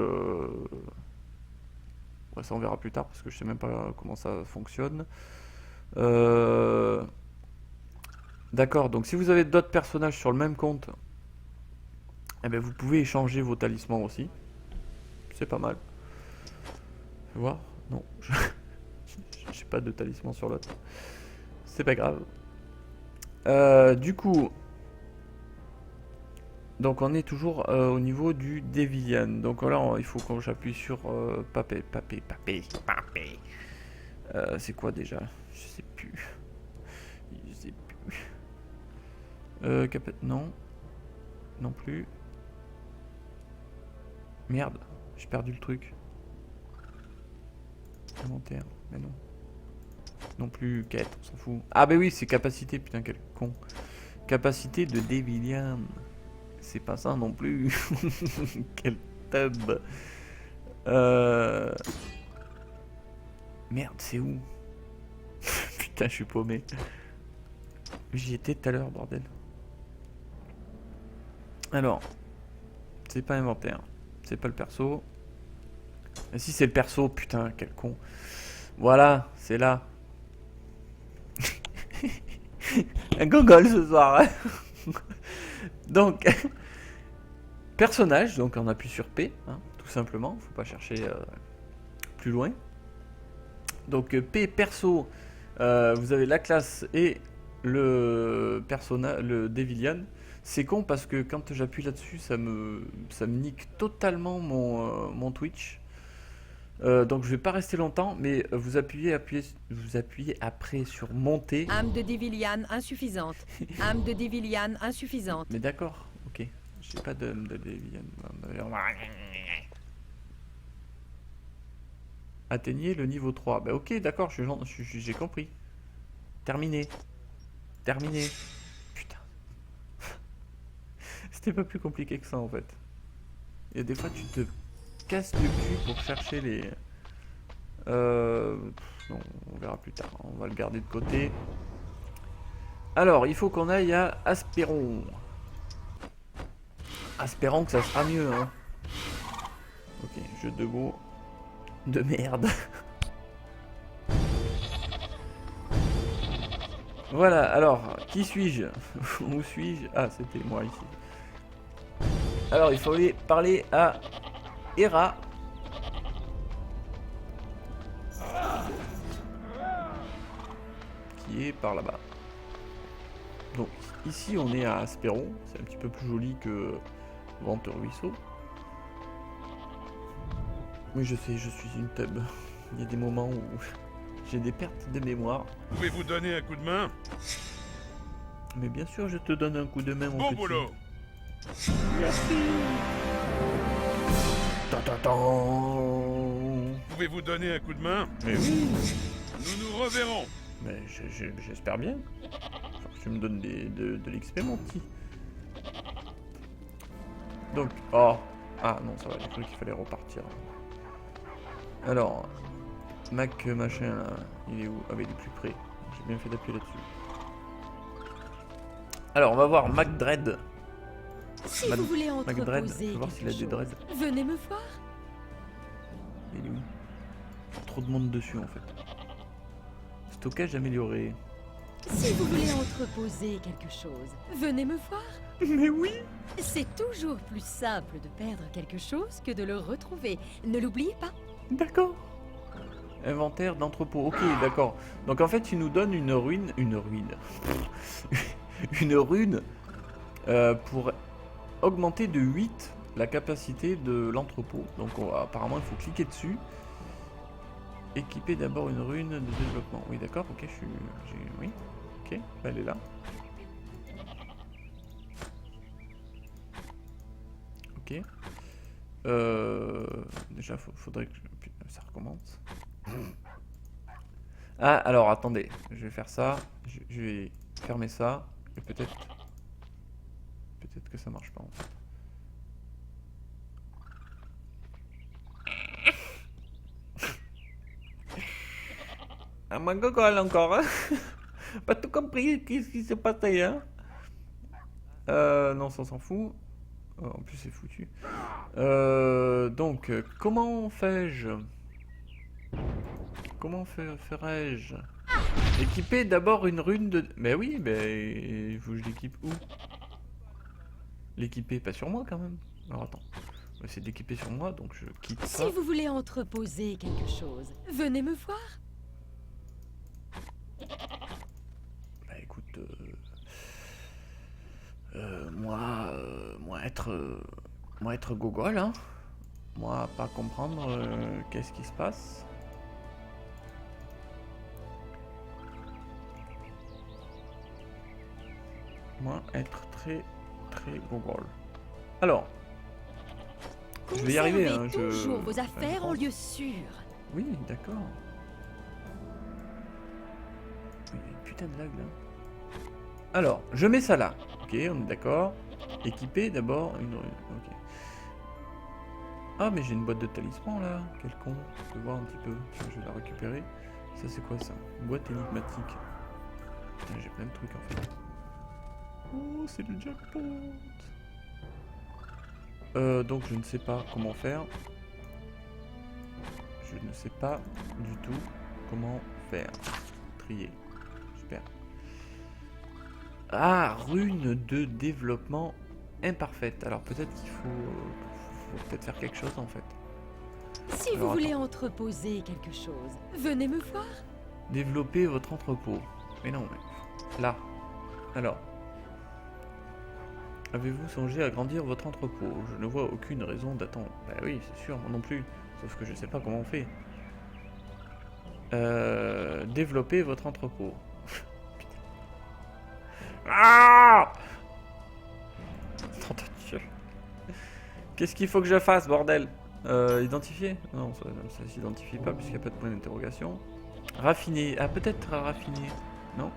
Ouais, ça on verra plus tard parce que je sais même pas comment ça fonctionne. D'accord, donc si vous avez d'autres personnages sur le même compte, eh ben vous pouvez échanger vos talismans aussi. C'est pas mal. Fais voir. Non, j'ai pas de talisman sur l'autre. C'est pas grave. Du coup, donc on est toujours au niveau du Devilian. Donc là, il faut que j'appuie sur papé. C'est quoi déjà? Je sais plus. Je sais plus. Non. Non plus. Merde, j'ai perdu le truc. Inventaire, mais non. Non plus, quête, on s'en fout. Ah bah oui, c'est capacité, putain, quel con. Capacité de Devilian. C'est pas ça non plus. Quel tub. Merde, c'est où? Putain, je suis paumé. J'y étais tout à l'heure, bordel. Alors, c'est pas inventaire. C'est pas le perso. Et si c'est le perso, putain, quel con. Voilà, c'est là. Un gogol ce soir. Donc, personnage, donc on appuie sur P, hein, tout simplement. Faut pas chercher plus loin. Donc P perso, vous avez la classe et le personnage, le Devilian. C'est con parce que quand j'appuie là-dessus, ça me nique totalement mon Twitch. Donc je vais pas rester longtemps, mais vous appuyez après sur monter. Âme de Devilian insuffisante. Âme de Devilian insuffisante. Mais d'accord, ok. J'ai pas de Devilian. Atteignez le niveau 3. Bah ok, d'accord, j'ai compris. Terminé. Terminé. Putain. C'était pas plus compliqué que ça en fait. Et des fois tu te casses le cul pour chercher les... non, on verra plus tard. On va le garder de côté. Alors, il faut qu'on aille à Asperon. Espérons que ça sera mieux, hein. Ok, jeu de mots de merde. Voilà, alors, qui suis-je? Où suis-je? Ah, c'était moi ici. Alors, il faut aller parler à Hera. Qui est par là-bas. Donc, ici, on est à Asperon. C'est un petit peu plus joli que Vente-Ruisseau. Mais je sais, je suis une teub. Il y a des moments où j'ai des pertes de mémoire. Pouvez-vous donner un coup de main? Mais bien sûr, je te donne un coup de main, mon petit. Bon boulot. Merci. Ta-ta-ta. Pouvez-vous donner un coup de main? Mais oui. nous nous reverrons. Mais j'espère bien. Faut que tu me donnes de l'XP, mon petit. Donc, oh. Ah non, ça va, j'ai cru qu'il fallait repartir. Alors, Mac machin, là, il est où? Ah bah il est plus près. J'ai bien fait d'appuyer là-dessus. Alors, on va voir Mac Dread. Si Mad- vous voulez Mac Dread, entreposer faut voir s'il a quelque des dreads. chose, venez me voir. Il est où? Trop de monde dessus en fait. Stockage amélioré. Si vous voulez entreposer quelque chose, venez me voir. Mais oui! C'est toujours plus simple de perdre quelque chose que de le retrouver. Ne l'oubliez pas. D'accord. Inventaire d'entrepôt. Ok, d'accord. Donc en fait, il nous donne une ruine. Une ruine. Une rune pour augmenter de 8 la capacité de l'entrepôt. Donc apparemment, il faut cliquer dessus. Équiper d'abord une rune de développement. Oui, d'accord, ok, oui, ok, bah, elle est là. Ok. Déjà, faudrait que ça recommence. Ah, alors, attendez, je vais faire ça. Je vais fermer ça. Et peut-être que ça marche pas, en fait. Ah, ma gogole encore, hein. Pas tout compris, qu'est-ce qui s'est passé, hein. Non, ça on s'en fout. En plus, c'est foutu. Donc, comment fais-je? Comment ferais-je? Équiper d'abord une rune de... Mais oui, il faut que je l'équipe où? L'équiper, pas sur moi quand même. Alors attends, on va essayer d'équiper sur moi, donc je quitte ça. Si vous voulez entreposer quelque chose, venez me voir. Bah écoute, moi être gogol, hein. Moi pas comprendre qu'est-ce qui se passe. Moi être très gogol. Alors, je vais y arriver, hein. Toujours vos affaires en lieu sûr. Oui, d'accord. Il y a une putain de lag là. Alors, je mets ça là. Ok, on est d'accord. Équiper d'abord une rune. Ok. Ah, mais j'ai une boîte de talisman là. Quel con. Je peux voir un petit peu. Tiens, je vais la récupérer. Ça, c'est quoi ça? Boîte énigmatique. Putain, j'ai plein de trucs en fait. Oh, c'est le jackpot. Donc, je ne sais pas comment faire. Je ne sais pas du tout comment faire. Trier. Super. Ah, rune de développement imparfaite. Alors peut-être qu'il faut peut-être faire quelque chose en fait. Si vous voulez entreposer quelque chose, venez me voir. Développer votre entrepôt. Mais non, mais... Là. Alors. Avez-vous songé à agrandir votre entrepôt? Je ne vois aucune raison d'attendre. Bah oui, c'est sûr, moi non plus. Sauf que je sais pas comment on fait. Développer votre entrepôt. Ah! Qu'est-ce qu'il faut que je fasse, bordel? Identifier? Non, ça s'identifie pas puisqu'il n'y a pas de point d'interrogation. Raffiner. Ah, peut-être raffiner. Non?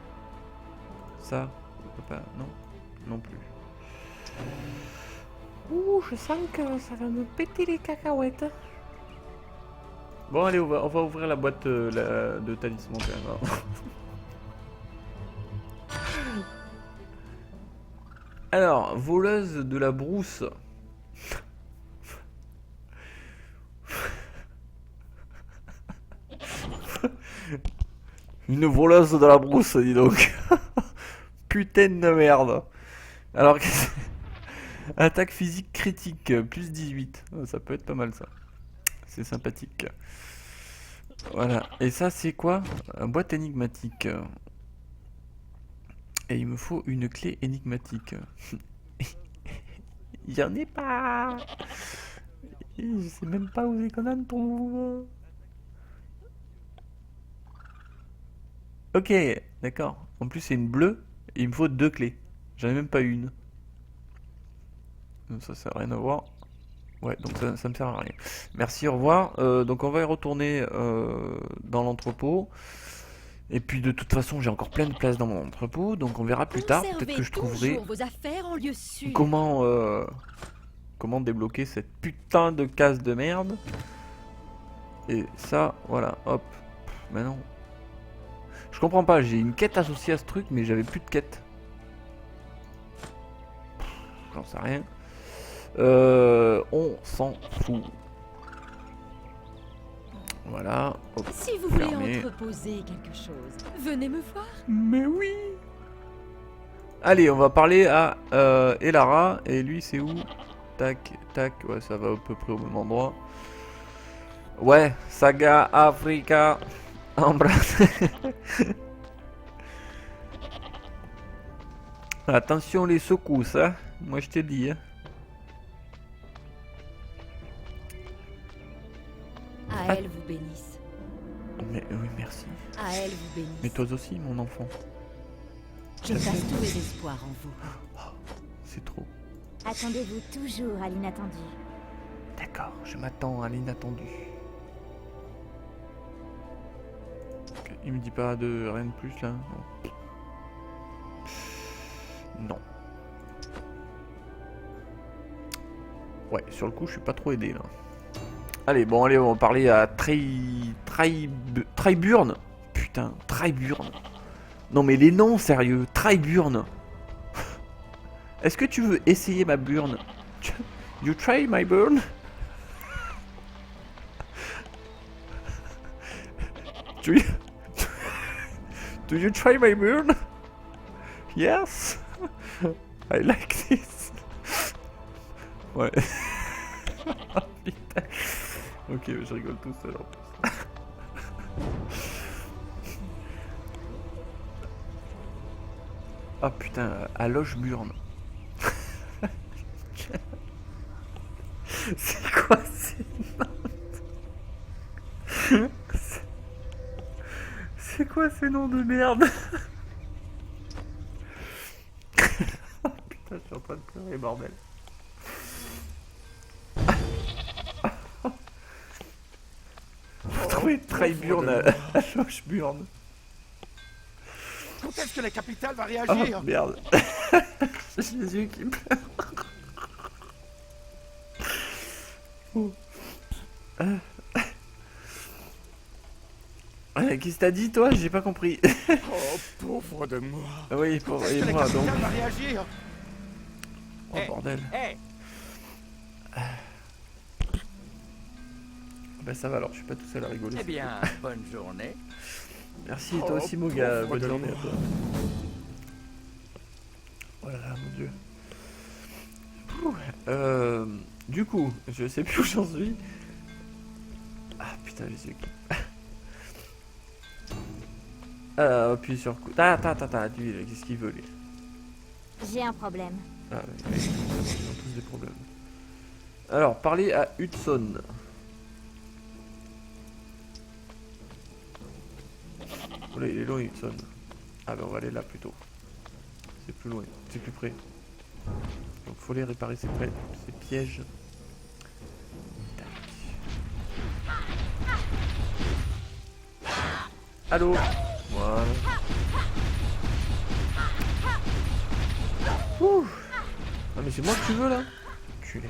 Ça? On peut pas. Non? Non plus. Ouh, je sens que ça va me péter les cacahuètes. Bon, allez, on va ouvrir la boîte de talisman quand même. Alors, voleuse de la brousse. Une voleuse de la brousse, dis donc. Putain de merde. Alors, attaque physique critique, plus 18. Ça peut être pas mal ça. C'est sympathique. Voilà. Et ça, c'est quoi? Une boîte énigmatique. Et il me faut une clé énigmatique. Il y en est pas. Je sais même pas où c'est qu'on en trouve. Ok, d'accord. En plus, c'est une bleue. Et il me faut 2 clés. J'en ai même pas une. Ça sert à rien à voir. Ouais, donc ça me sert à rien. Merci, au revoir. Donc on va y retourner dans l'entrepôt. Et puis de toute façon, j'ai encore plein de place dans mon entrepôt, donc on verra plus tard. Peut-être Conservez que je trouverai toujours vos affaires en lieu sûr. comment débloquer cette putain de case de merde. Et ça, voilà, hop. Maintenant, je comprends pas. J'ai une quête associée à ce truc, mais j'avais plus de quête. J'en sais rien. On s'en fout. Voilà. Hop, Si vous voulez fermé. entreposer quelque chose, venez me voir. Mais oui. Allez, on va parler à Elara. Et lui, c'est où? Tac, tac. Ouais, ça va à peu près au même endroit. Ouais, Saga Africa. Embrasse. Attention les secousses, hein. Moi je te dis. Hein. À elle vous bénisse. Mais oui, merci. À elle vous bénisse. Mais toi aussi, mon enfant. Je place tous mes espoirs en vous. C'est trop. Attendez-vous toujours à l'inattendu. D'accord, je m'attends à l'inattendu. Ok, il me dit pas de rien de plus là. Non. Non. Ouais, sur le coup, je suis pas trop aidé là. Allez, bon, allez, on va parler à Triburn. Putain, Triburn. Non, mais les noms, sérieux. Triburn. Est-ce que tu veux essayer ma burn? You try my burn? Do you try my burn? Yes. I like this. Ouais. Putain. Ok, je rigole tout seul en plus. Ah putain, à Lochburn. C'est quoi ces noms? C'est quoi ces noms de merde? Putain, je suis en train de pleurer, bordel. Faut trouver Triburn à Lochburn. Quand est-ce que la capitale va Oh réagir? merde. J'ai les yeux qui pleurent. Oh. Qu'est-ce que t'as dit toi? J'ai pas compris. Oh, pauvre de moi. Oui, pour Quand est-ce et que la moi donc. capitale va réagir? Oh bordel. Hé, Bah ça va alors, je suis pas tout seul à rigoler. eh bien, bonne journée. Merci, et toi aussi mon gars, pauvre bonne de journée à moi. toi. Oh là là, mon dieu. Du coup, je sais plus où j'en suis. Ah putain, les yeux qui... appuie sur coup. Lui, qu'est-ce qu'il veut lui? J'ai un problème. Ah ouais, ils ont tous des problèmes. Alors, parler à Hudson. Oh là, il est loin Hudson. Ah bah on va aller là plutôt. C'est plus loin, c'est plus près. Donc faut les réparer ces pièges. Tac. Allô? Voilà. Ouh. Ah mais c'est moi que tu veux là? Culé.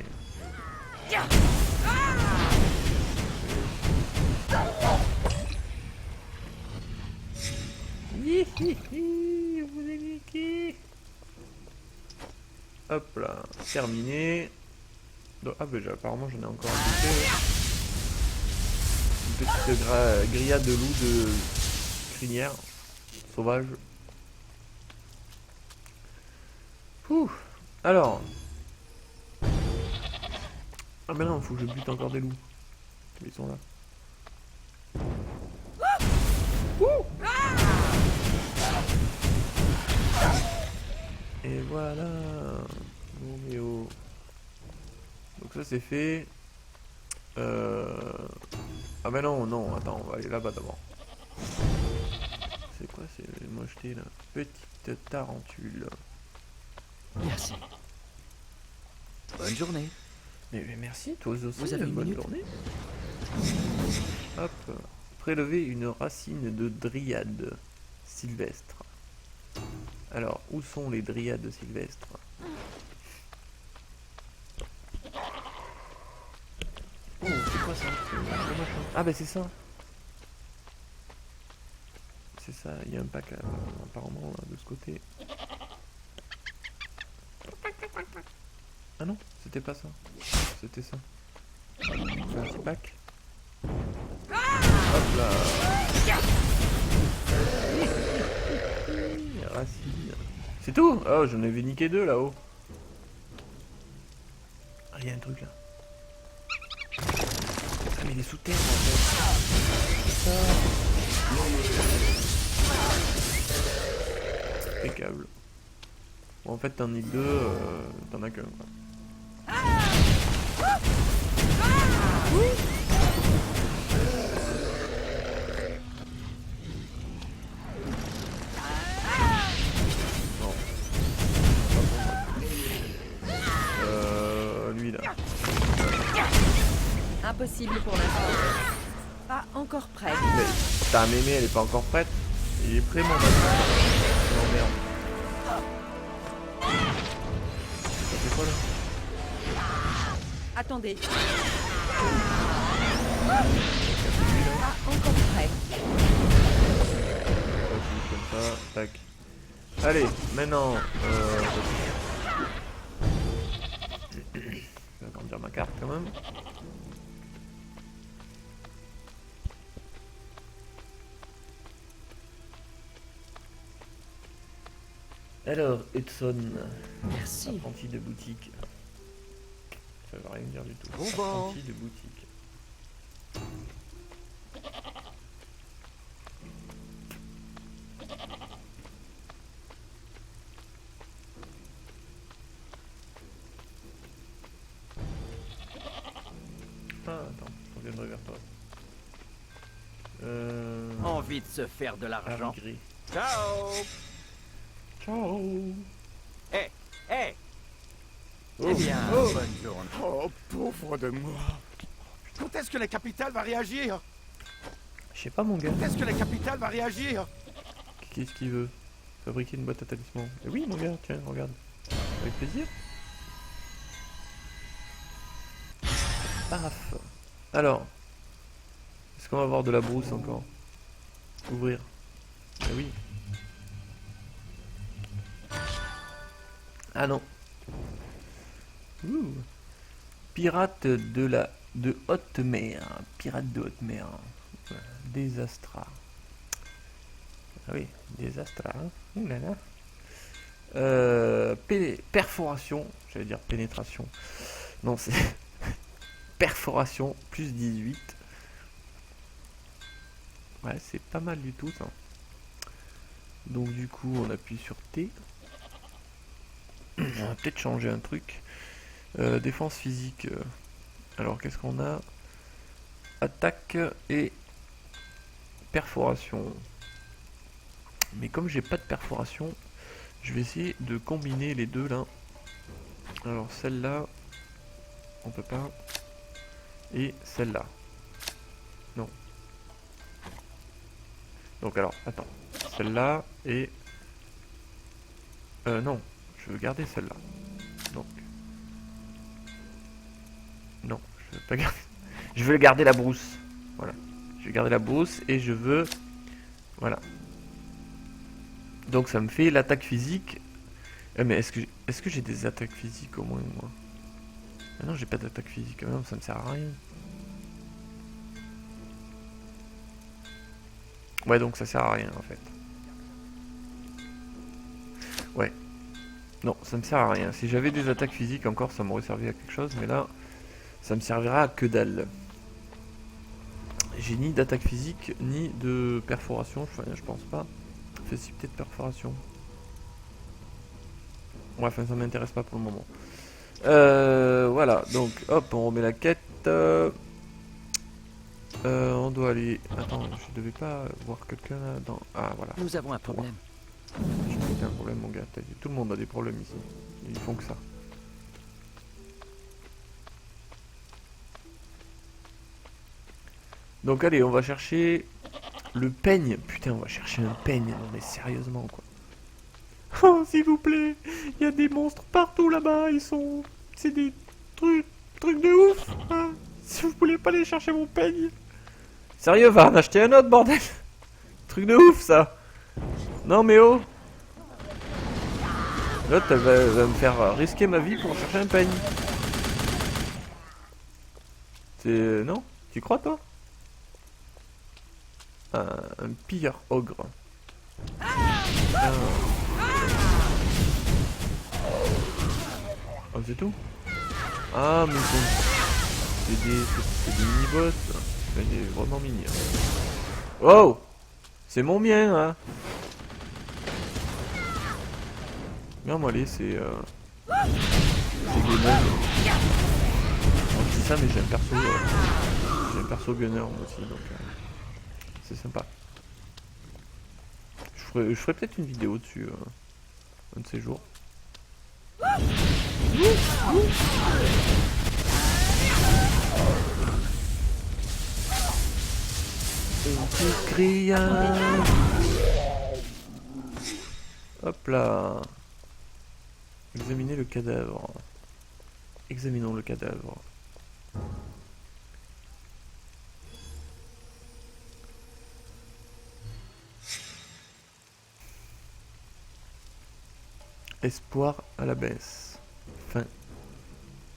Hihihi, vous avez niqué. Hop là, terminé. Donc, ah bah apparemment j'en ai encore un petit peu. Une petite grillade de loup de crinière sauvage. Ouh. Alors. Ah mais non, faut que je bute encore des loups. Ils sont là. Et voilà. Bon, mais oh. Donc ça c'est fait. Ah mais non, non, attends, on va aller là-bas d'abord. C'est quoi ces mochetés là? Petite tarentule. Merci. Bonne journée. Mais merci, toi aussi, Vous avez une bonne minute journée. Hop. Prélever une racine de dryade. Sylvestre. Alors, où sont les dryades de Sylvestre? Oh, c'est quoi ça? Ah bah c'est ça. C'est ça, il y a un pack apparemment là, de ce côté. Ah non, c'était pas ça. C'était ça. Un petit pack. Hop là. Racine. C'est tout? Oh, j'en avais niqué deux là-haut. Ah, il y a un truc là. Ah, mais il est sous terre en fait. C'est ça. Impeccable. Bon, en fait, t'en as deux, t'en as qu'un quoi. Lui là. Impossible pour l'instant. Pas encore prêt. Mais ta mémé elle est pas encore prête. Il est prêt mon bâtard. Non merde. Ça fait quoi là? Attendez. Pas encore prêt. Comme ça, tac. Allez, maintenant. Je vais agrandir ma carte quand même. Alors, Hudson, Merci. apprenti de boutique. Ça veut rien dire du tout. Bon. Apprenti de boutique. Ah, attends, je reviendrai vers toi. Envie de se faire de l'argent. Gris. Ciao. Ciao. Eh, eh. Oh. Eh bien, Oh. bonne journée. Oh, pauvre de moi. Quand est-ce que la capitale va réagir? Je sais pas mon gars. Quand est-ce que la capitale va réagir? Qu'est-ce qu'il veut? Fabriquer une boîte à talisman. Eh oui mon gars, tiens, regarde. Avec plaisir. Paf. Alors. Est-ce qu'on va avoir de la brousse encore? Ouvrir. Eh oui. Ah non. Ouh. Pirate de haute mer. Pirate de haute mer. Voilà. Désastra. Ah oui, désastra. Hein. Ouh là là. Perforation. J'allais dire pénétration. Non, c'est perforation plus 18. Ouais, c'est pas mal du tout ça. Donc du coup, on appuie sur T. On va peut-être changer un truc. Défense physique. Alors qu'est-ce qu'on a? Attaque et perforation. Mais comme j'ai pas de perforation, je vais essayer de combiner les deux là. Alors celle-là, on peut pas. Et celle-là. Non. Donc alors, attends. Celle-là et... non. Je veux garder celle-là. Donc. Non, je veux pas garder. Je veux garder la brousse. Voilà. Je vais garder la brousse et je veux... Voilà. Donc ça me fait l'attaque physique. Mais est-ce que j'ai des attaques physiques au moins moi? Ah non, j'ai pas d'attaque physique. Non, ça me sert à rien. Ouais, donc ça sert à rien en fait. Ouais. Non, ça me sert à rien. Si j'avais des attaques physiques encore, ça m'aurait servi à quelque chose. Mais là, ça me servira à que dalle. J'ai ni d'attaque physique, ni de perforation. Enfin, je pense pas. Fait si peut-être perforation. Ouais, enfin, ça m'intéresse pas pour le moment. Voilà, donc hop, on remet la quête. On doit aller... Attends, je devais pas voir quelqu'un là dans... Ah, voilà. Nous avons un problème. Je crois que t'as un problème, mon gars. Tout le monde a des problèmes ici. Ils font que ça. Donc allez, on va chercher Le peigne. Putain, on va chercher un peigne. Non mais sérieusement quoi. Oh, s'il vous plaît. Il y a des monstres partout là-bas. Ils sont... C'est des trucs de ouf. Hein. Si vous voulez pas aller chercher mon peigne. Sérieux, va en acheter un autre, bordel. Truc de ouf ça. Non mais oh. L'autre elle va me faire risquer ma vie pour chercher un peigne. C'est... Non? Tu crois toi? Un pire ogre. Oh c'est tout? Ah mais c'est des mini-boss. Mais il est vraiment mignon. Wow! C'est mon mien hein! Non moi allez c'est gunner. Je dis ça mais j'ai un perso gunner aussi donc c'est sympa. Je ferai peut-être une vidéo dessus un de ces jours. Petit grillage. Hop là. Examinez le cadavre. Examinons le cadavre. Espoir à la baisse. Fin.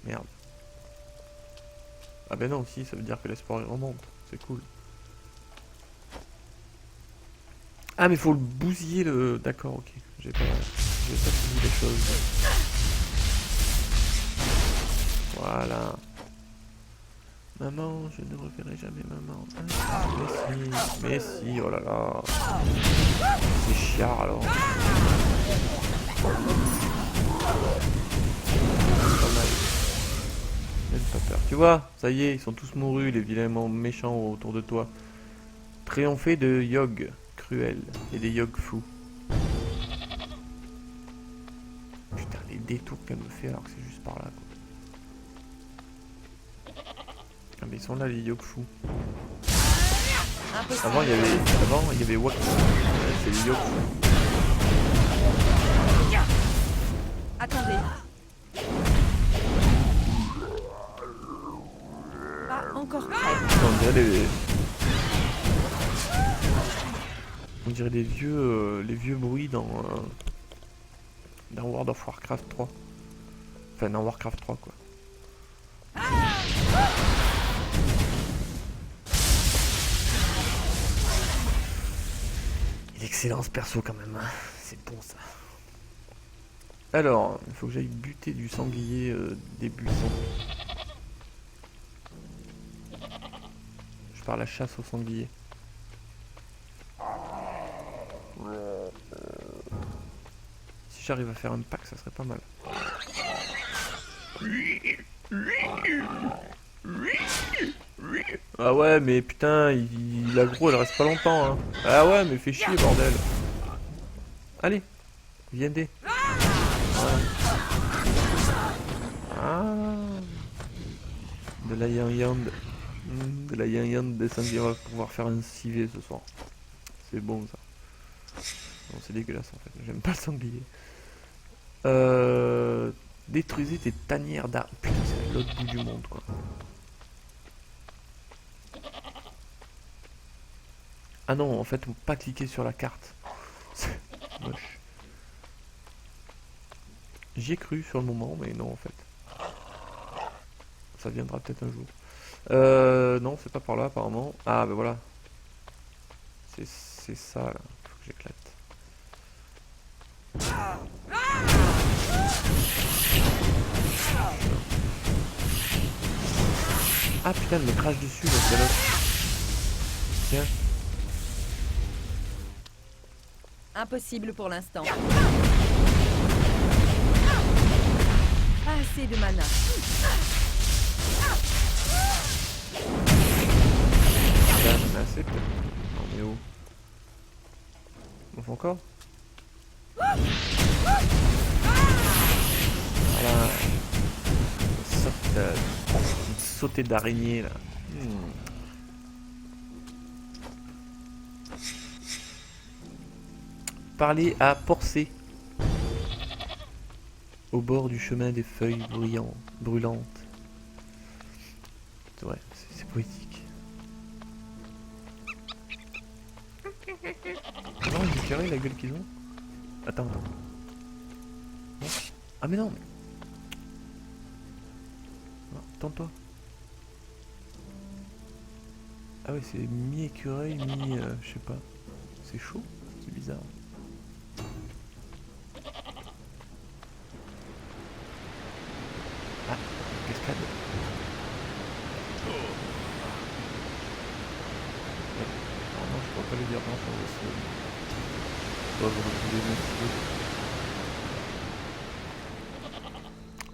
Merde. Ah ben non, si, ça veut dire que l'espoir il remonte. C'est cool. Ah mais faut le bousiller le... D'accord, ok. J'ai pas suivi les choses. Voilà. Maman, je ne reverrai jamais maman. Ah, mais si, oh là là. C'est chiard alors. Pas mal. Même pas peur. Tu vois, ça y est, ils sont tous mourus, les vilains méchants autour de toi. Triompher de Yogg cruel et des Yogg fous. Putain, les détours qu'elle me fait alors que c'est juste par là quoi. Ah mais ils sont là les Yogg fous. Avant il y avait Wak. C'est les Yogg fous. Attendez. Pas encore prêt. On dirait les vieux bruits dans World of Warcraft 3. Enfin dans Warcraft 3 quoi. Il est excellent ce perso quand même, hein. C'est bon ça. Alors, il faut que j'aille buter du sanglier des buissons. Je pars à la chasse au sanglier. Si j'arrive à faire un pack, ça serait pas mal. Ah ouais, mais putain, l'aggro, elle reste pas longtemps. Hein. Ah ouais, mais fais chier, bordel. Allez, viendez. Voilà. Ah, de la yang-yang. De la yang-yang descendue, on va pouvoir faire un civet ce soir. C'est bon ça. Non, c'est dégueulasse en fait, j'aime pas le sanglier. Détruisez tes tanières d'armes. Putain, c'est l'autre bout du monde quoi. Ah non, en fait, faut pas cliquer sur la carte. C'est moche. J'y ai cru sur le moment, mais non en fait. Ça viendra peut-être un jour. Non, c'est pas par là apparemment. Ah ben voilà. C'est ça là. Faut que j'éclate. Ah putain, elle me crache dessus la salope. Tiens. Impossible pour l'instant. Pas assez de mana. Là, j'en ai assez peut-être. Non mais oh. On fait encore? Voilà. Petite sautée d'araignée là. parler à Porcé. Au bord du chemin des feuilles brûlantes. C'est vrai, c'est poétique. Non, ils ont carré la gueule qu'ils ont. Attends. Non. Ah mais non. Non, tente-toi. Ah ouais, c'est mi-écureuil, je sais pas. C'est chaud, c'est bizarre. Ah, cascade. Non, je pourrais pas le dire, non, je dois vous retrouver le.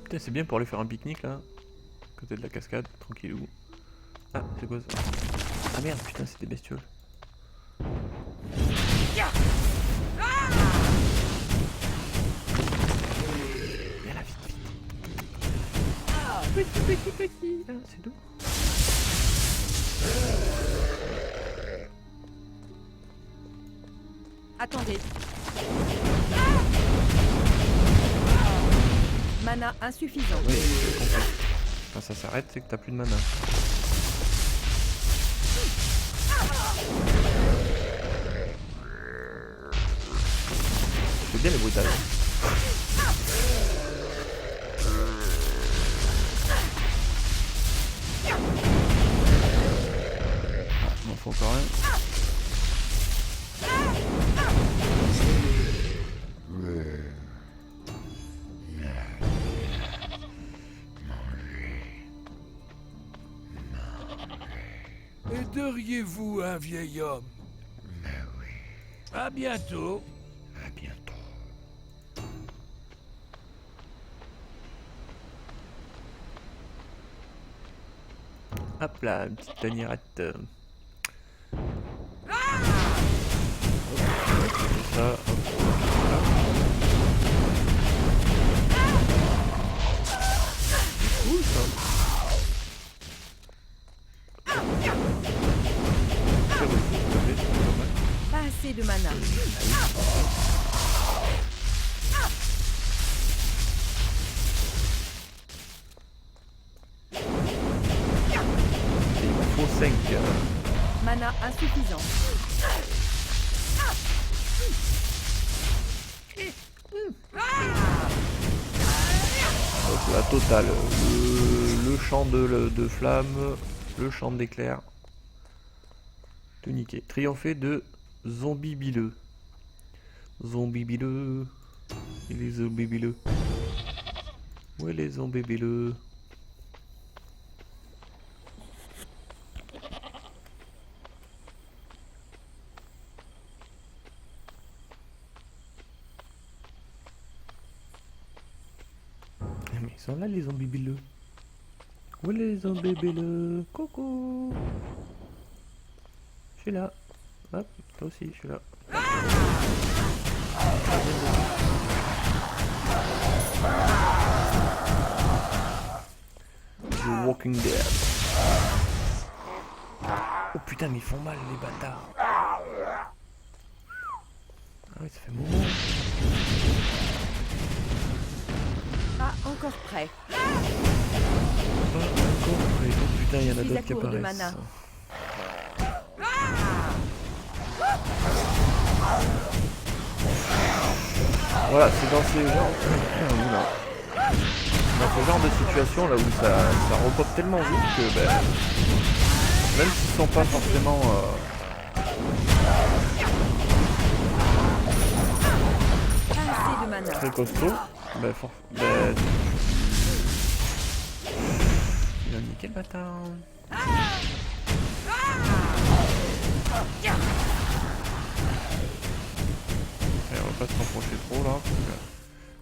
Putain, c'est bien pour aller faire un pique-nique là. À côté de la cascade, tranquillou. Ah, c'est quoi ça? Ah merde, putain, c'est des bestioles. Viens là, vite, vite. Petit. Ah, c'est doux. Attendez. Mana insuffisant. Oui, j'ai compris. Quand ça s'arrête, c'est que t'as plus de mana. C'est bien le bruitage. Ah, m'en faut encore un. Aideriez-vous un vieil homme? Mais oui, À bientôt. à bientôt. Hop là, une petite taniérette. Ça, hop, là. C'est cool ça. C'est refou, s'il te plaît, c'est pas mal. Pas assez de mana. Et il m'en faut 5. Mana insuffisant. Donc la totale. Le champ de flamme, le champ d'éclair. Tout niqué. Triompher de zombie bileux. Zombie bileux. Et les zombies bileux. Où est les zombies bileux? Mais ils sont là les zombies bileux. Où est les zombies bileux? Coucou. Je suis là. Hop, toi aussi, je suis là. The Walking Dead. Oh putain, mais ils font mal les bâtards. Ah oui, ça fait moment. Pas encore prêt. Pas encore prêt. Oh putain, il y en a Je suis d'autres à qui court de apparaissent. mana. Voilà, c'est dans ces genres... Oula. Dans ce genre de situation là où ça repop tellement vite que ben, même s'ils sont pas forcément Pas assez de mana. très costauds, ben, il a niqué le bâtard. Allez, on va pas se rapprocher trop là.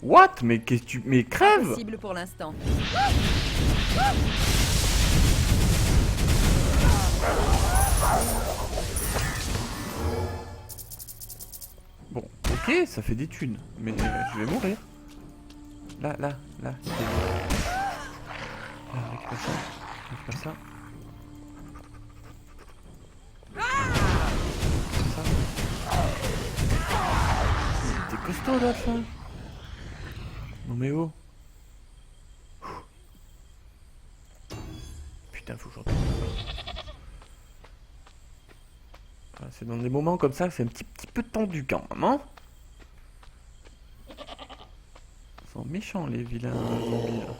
What? Mais qu'est-ce que tu... Mais crève! Impossible pour l'instant. Bon, ok, ça fait des thunes, mais je vais mourir. Là. Là, récupère ça. Récupère ça. Ça. cuistot à la fin. Non mais oh. Putain, faut que je retourne. Ah, c'est dans des moments comme ça que c'est un petit peu tendu quand même, hein. Ils sont méchants les vilains zombies là.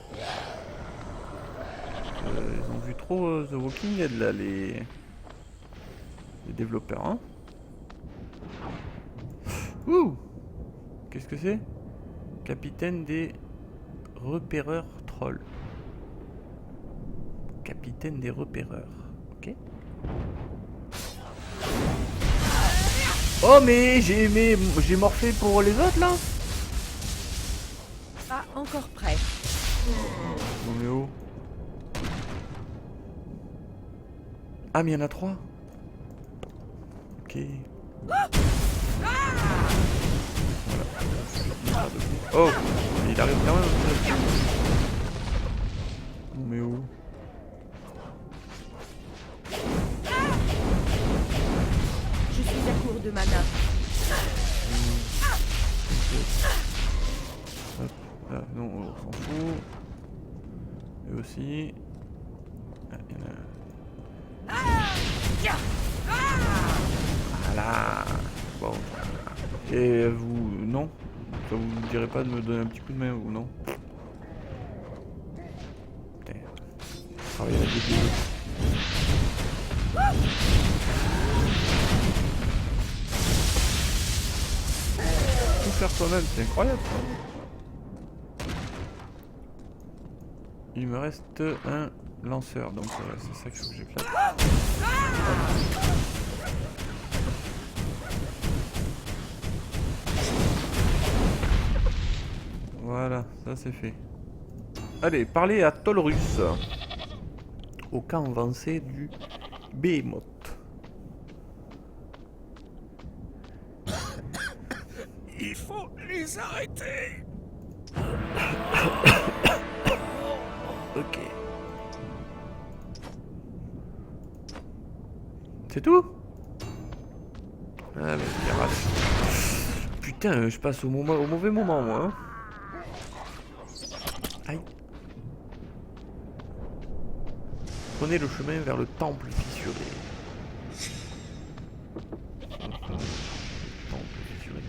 Ils ont vu trop The Walking Dead là, les développeurs, hein. Ouh. Qu'est-ce que c'est? Capitaine des repéreurs trolls. Capitaine des repéreurs. Ok. Oh mais j'ai morphé pour les autres là. Pas encore prêt. Non mais oh. Ah mais il y en a 3. Ok. Voilà. Oh, il arrive quand même. Non mais oh. Je suis à court de mana. Hop, là, non, on s'en fout. Et aussi. Ah, il y en a. Voilà. Bon. Et vous, non? Ça vous dirait pas de me donner un petit coup de main ou non? Putain. Travailler avec des deux. Tout faire soi-même, c'est incroyable ça. Il me reste un lanceur, donc c'est ça qu'il faut que j'éclate. Voilà, ça c'est fait. Allez, parlez à Tolrus. Au camp avancé du Behemoth. Il faut les arrêter. Ok. C'est tout? Ah mais pirate. Putain, je passe au mauvais moment moi. Hein. Aïe. Prenez le chemin vers le temple fissuré. Temple fissuré.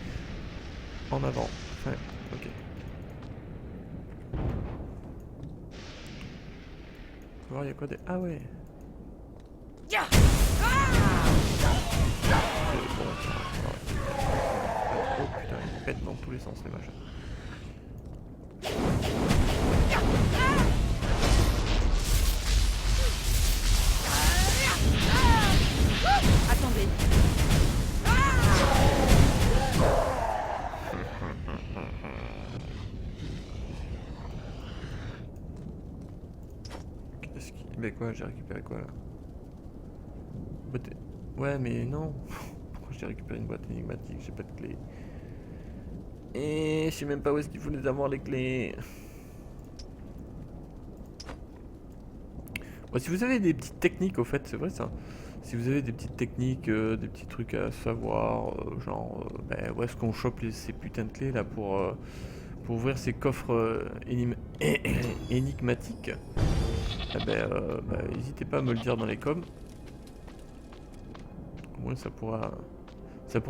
En avant. Ouais, ok. On va voir, il y a quoi des... Ah ouais. Bon, oh putain, ils pètent dans tous les sens les machins. Attendez. Qu'est-ce qui... Mais quoi, j'ai récupéré quoi là? Ouais mais non. Pourquoi j'ai récupéré une boîte énigmatique? J'ai pas de clé. Et je sais même pas où est-ce qu'il faut les avoir les clés. Bon, si vous avez des petites techniques au fait, c'est vrai ça. Si vous avez des petites techniques, des petits trucs à savoir, genre ben, où est-ce qu'on chope ces putains de clés là pour ouvrir ces coffres énigmatiques, eh ben, n'hésitez pas à me le dire dans les coms. Au moins ça pourra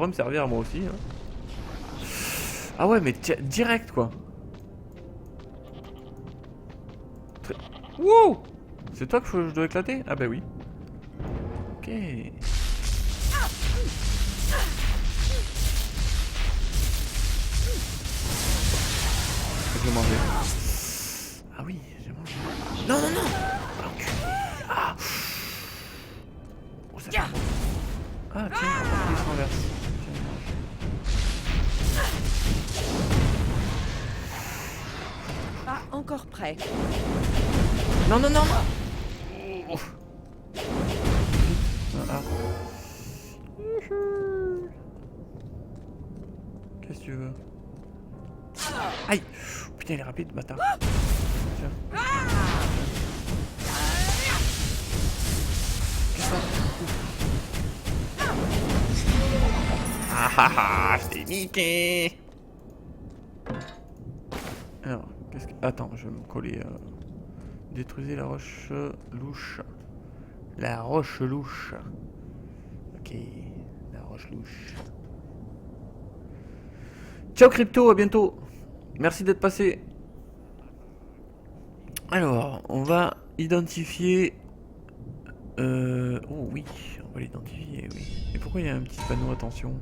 me servir à moi aussi. Hein. Ah ouais mais direct quoi. Wow. C'est toi que je dois éclater? Ah bah oui. Ok. J'ai mangé. Ah oui, j'ai mangé. Non, non, non. Ah. Oh, ça fait bon. Ah tiens, il se renverse. Pas encore prêt. Non, non, non. Oh. Ah. Qu'est-ce que tu veux? Aïe. Putain, il est rapide, bâtard. Tiens. Ah ah ah, je t'ai niqué. Alors, qu'est-ce que... Attends, je vais me coller. Détruisez la roche louche. La roche louche. Ok, la roche louche. Ciao Crypto, à bientôt. Merci d'être passé. Alors, on va identifier... Oh oui, on va l'identifier, oui. Et pourquoi il y a un petit panneau attention?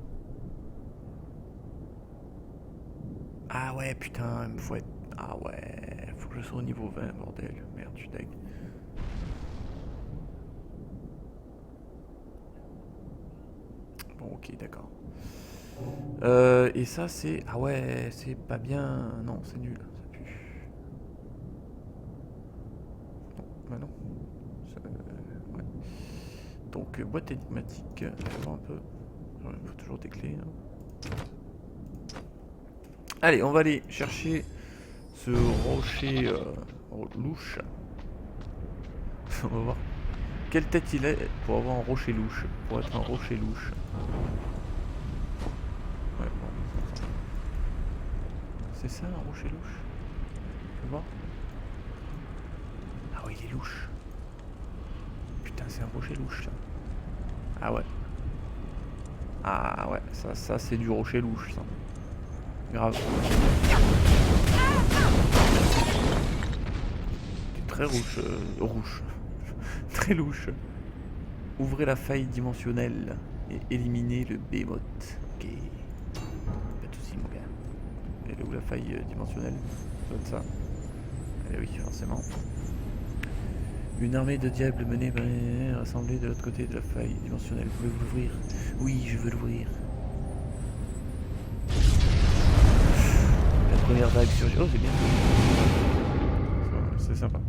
Ah ouais, putain, il me faut être... Ah ouais, faut que je sois au niveau 20, bordel. Merde, je suis deg. Bon, ok, d'accord. Et ça, c'est... Ah ouais, c'est pas bien... Non, c'est nul, ça pue. Non, bah non. Ouais. Donc, boîte énigmatique, je vais voir un peu. Il faut toujours des clés. Hein. Allez, on va aller chercher ce rocher louche. On va voir quelle tête il est pour avoir un rocher louche. Pour être un rocher louche. Ouais, bon. C'est ça un rocher louche? Tu vois? Ah ouais, il est louche. Putain, c'est un rocher louche ça. Ah ouais. Ah ouais, ça c'est du rocher louche ça. Grave. C'est très rouge. Très louche. Ouvrez la faille dimensionnelle et éliminez le Behemoth. Ok. Pas de soucis mon gars. Elle est où la faille dimensionnelle? Ça doit être ça. Eh oui, forcément. Une armée de diables menée rassemblée de l'autre côté de la faille dimensionnelle. Pouvez-vous l'ouvrir? Oui, je veux l'ouvrir. La première vague surgit. Oh, c'est bien. C'est sympa.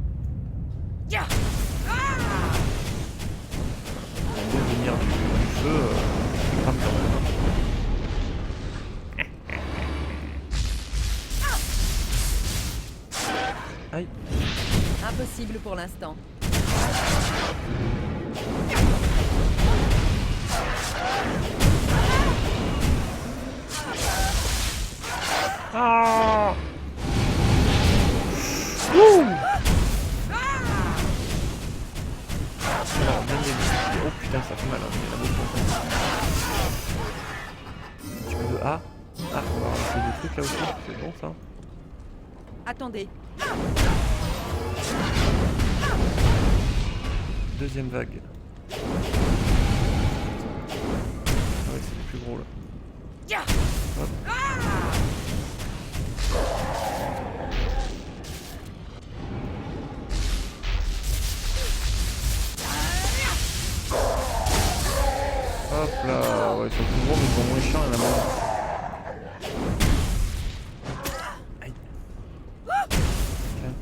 On veut venir du feu, crame quand même. Aïe. Impossible pour l'instant. Ah. Ouh. Alors, bien les... Oh putain, ça fait mal. Hein. Un petit peu de A. Ah, on va rajouter des trucs là aussi. C'est bon ça. Attendez. Deuxième vague. Ah ouais, c'est les plus gros là. Hop. Hop là, ouais, ils sont plus gros mais ils sont moins chiants, il y en a moins. Aïe. Tiens.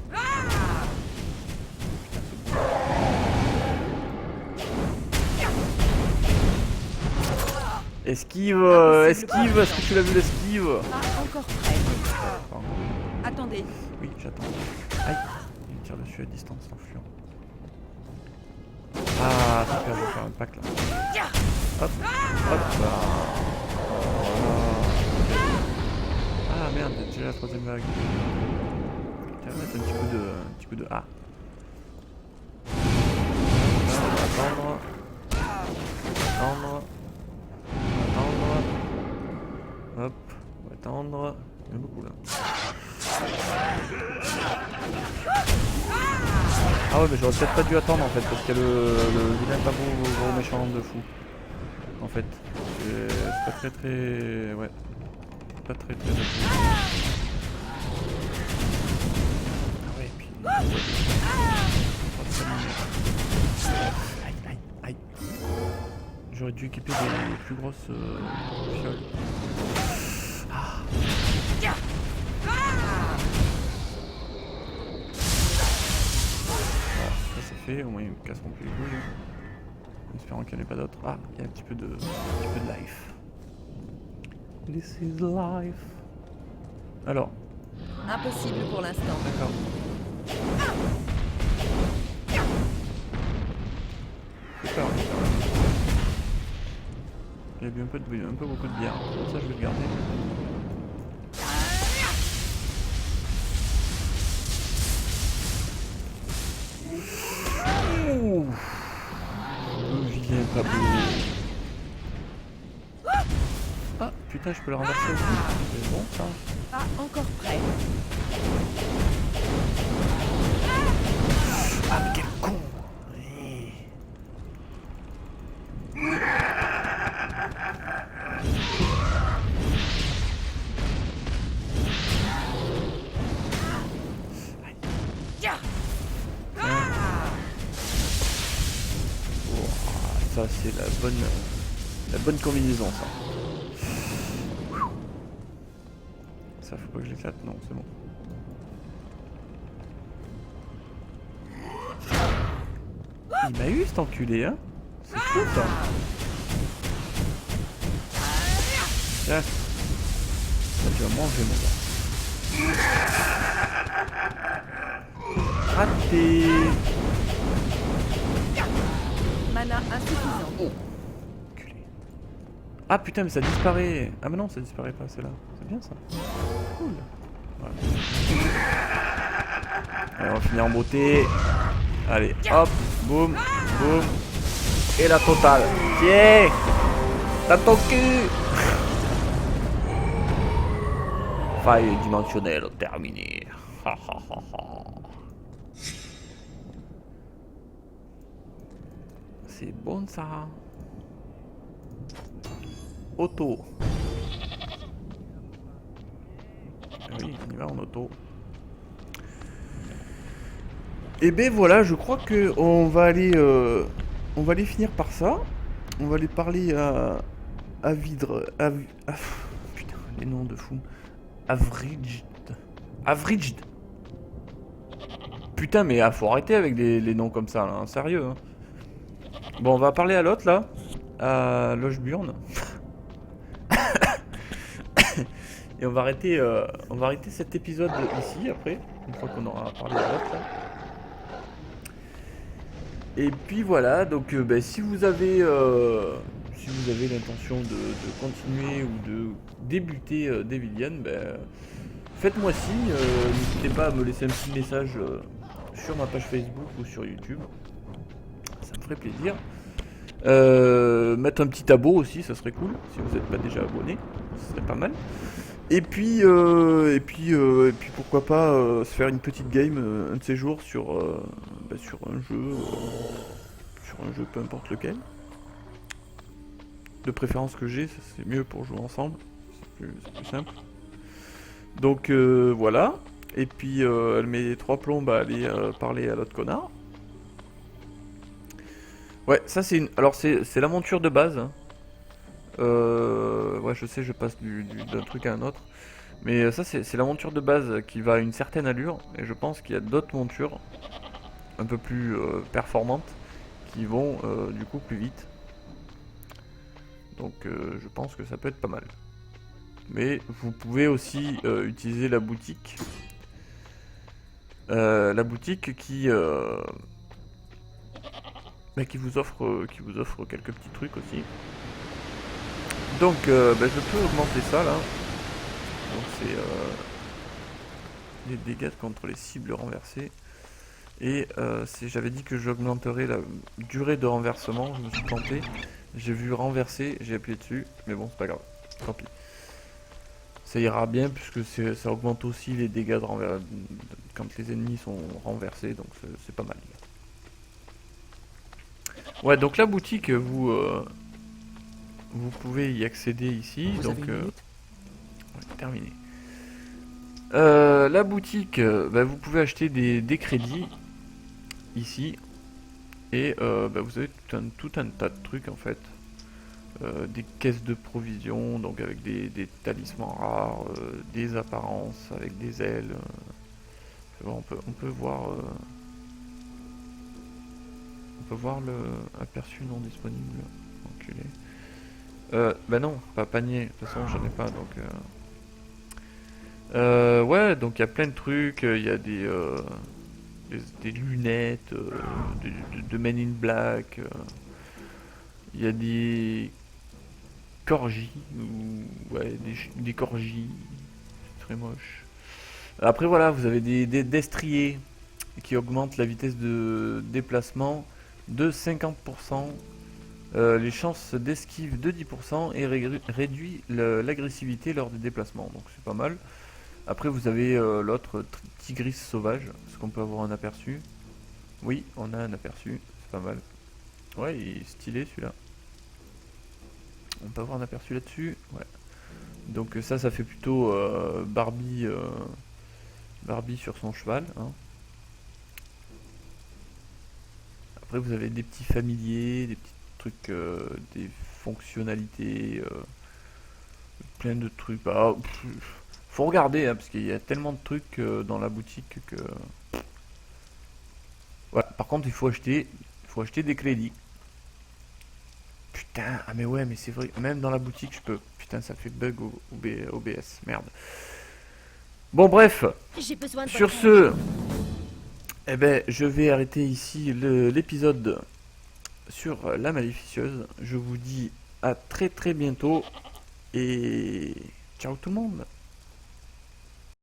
Esquive, esquive, est-ce que tu l'as vu l'esquive? Pas encore prêt. Pardon. Attendez. Oui, j'attends. Aïe, il me tire dessus à distance, l'enflure. Ah, super, je vais faire un pack là. Hop, hop là. Ah merde, j'ai déjà la troisième vague. Tiens, on va mettre un petit peu de A. Là, on va attendre. Attendre. Attendre. Hop, on va attendre. Il y en a beaucoup là. Ah ouais, mais j'aurais peut-être pas dû attendre en fait, parce qu'il y a le vilain pas gros méchant de fou. En fait, c'est pas très. Ouais. Pas très. Ah ouais, puis. Aïe, aïe, aïe. J'aurais dû équiper des plus grosses fioles. Ah. Ça c'est fait, au moins ils me casseront plus les couilles. En espérant qu'il n'y en ait pas d'autres. Ah, il y a un petit peu de life. This is life. Alors. Impossible pour l'instant. D'accord. C'est peur, il a bu un peu beaucoup de bière. Ça je vais le garder. pas beau. Ah putain, je peux le renverser aussi. C'est bon ça. Pas encore prêt. Ah mais quel con. Ça c'est la bonne combinaison ça. Ça faut pas que je l'éclate, non c'est bon. Il m'a eu cet enculé hein. C'est fou ça. Tiens. Ça tu vas manger mon gars. Raté. Mana insuffisant. Enculé. Ah putain mais ça disparaît. Ah mais non ça disparaît pas, c'est là. C'est bien ça. Cool. Voilà. Allez, on va finir en beauté. Allez, hop, boum, boum. Et la totale. Tiens. Dans ton cul. Faille dimensionnelle terminée. Ha, ha, ha, ha. C'est bon ça. Auto. Ah oui, on y va en auto. Et ben voilà, je crois que on va aller finir par ça. On va aller parler à Vidre. Putain, les noms de fou. Averaged. Putain, mais faut arrêter avec les noms comme ça, là, hein, sérieux. Hein. Bon, on va parler à l'autre, là. À Logeburn. Et on va arrêter cet épisode ici, après. Une fois qu'on aura parlé à l'autre, là. Et puis voilà, donc ben, si vous avez l'intention de continuer ou de débuter Devilian, ben, faites-moi signe, n'hésitez pas à me laisser un petit message sur ma page Facebook ou sur YouTube, ça me ferait plaisir. Mettre un petit abo aussi, ça serait cool, si vous n'êtes pas déjà abonné, ce serait pas mal. Et puis pourquoi pas se faire une petite game un de ces jours sur un jeu peu importe lequel. De préférence que j'ai, c'est mieux pour jouer ensemble, c'est plus simple. Donc voilà. Et puis elle met 3 plombs à aller parler à l'autre connard. Ouais, ça c'est une. Alors c'est la monture de base. Hein. Ouais, je sais, je passe d'un truc à un autre. Mais ça, c'est la monture de base qui va à une certaine allure. Et je pense qu'il y a d'autres montures un peu plus performantes qui vont du coup plus vite. Donc je pense que ça peut être pas mal. Mais vous pouvez aussi utiliser la boutique. La boutique qui vous offre quelques petits trucs aussi. Donc je peux augmenter ça là. Donc c'est les dégâts contre les cibles renversées. Et j'avais dit que j'augmenterais la durée de renversement, je me suis planté. J'ai vu renverser, j'ai appuyé dessus, mais bon c'est pas grave, tant pis. Ça ira bien puisque ça augmente aussi les dégâts quand les ennemis sont renversés, donc c'est pas mal. Ouais, donc la boutique, vous pouvez y accéder ici, Vous donc avez une minute terminé. La boutique, vous pouvez acheter des crédits ici et vous avez tout un tas de trucs en fait. Des caisses de provisions, donc avec des talismans rares, des apparences avec des ailes. Bon, on peut voir le aperçu non disponible. Enculé. Bah non, pas panier. De toute façon, j'en ai pas donc. Ouais, donc il y a plein de trucs. Il y a des lunettes de Men in Black. Il y a des corgis, ouais, des corgis, c'est très moche. Après voilà, vous avez des destriers qui augmentent la vitesse de déplacement de 50% Les chances d'esquive de 10% et réduit l'agressivité lors des déplacements. Donc c'est pas mal. Après vous avez l'autre tigris sauvage. Est-ce qu'on peut avoir un aperçu? Oui, on a un aperçu. C'est pas mal. Ouais, il est stylé celui-là. On peut avoir un aperçu là-dessus. Ouais. Donc ça fait plutôt Barbie, Barbie sur son cheval. Hein. Après vous avez des petits familiers, des petits trucs, des fonctionnalités, plein de trucs. Ah, faut regarder hein, parce qu'il y a tellement de trucs dans la boutique que. Voilà. Par contre il faut acheter des crédits. Putain, ah mais ouais, mais c'est vrai, même dans la boutique je peux. Putain, ça fait bug au OBS, merde. Bon bref, J'ai besoin de sur votre ce, aide. eh ben, je vais arrêter ici l'épisode sur la maléficieuse. Je vous dis à très très bientôt et ciao tout le monde.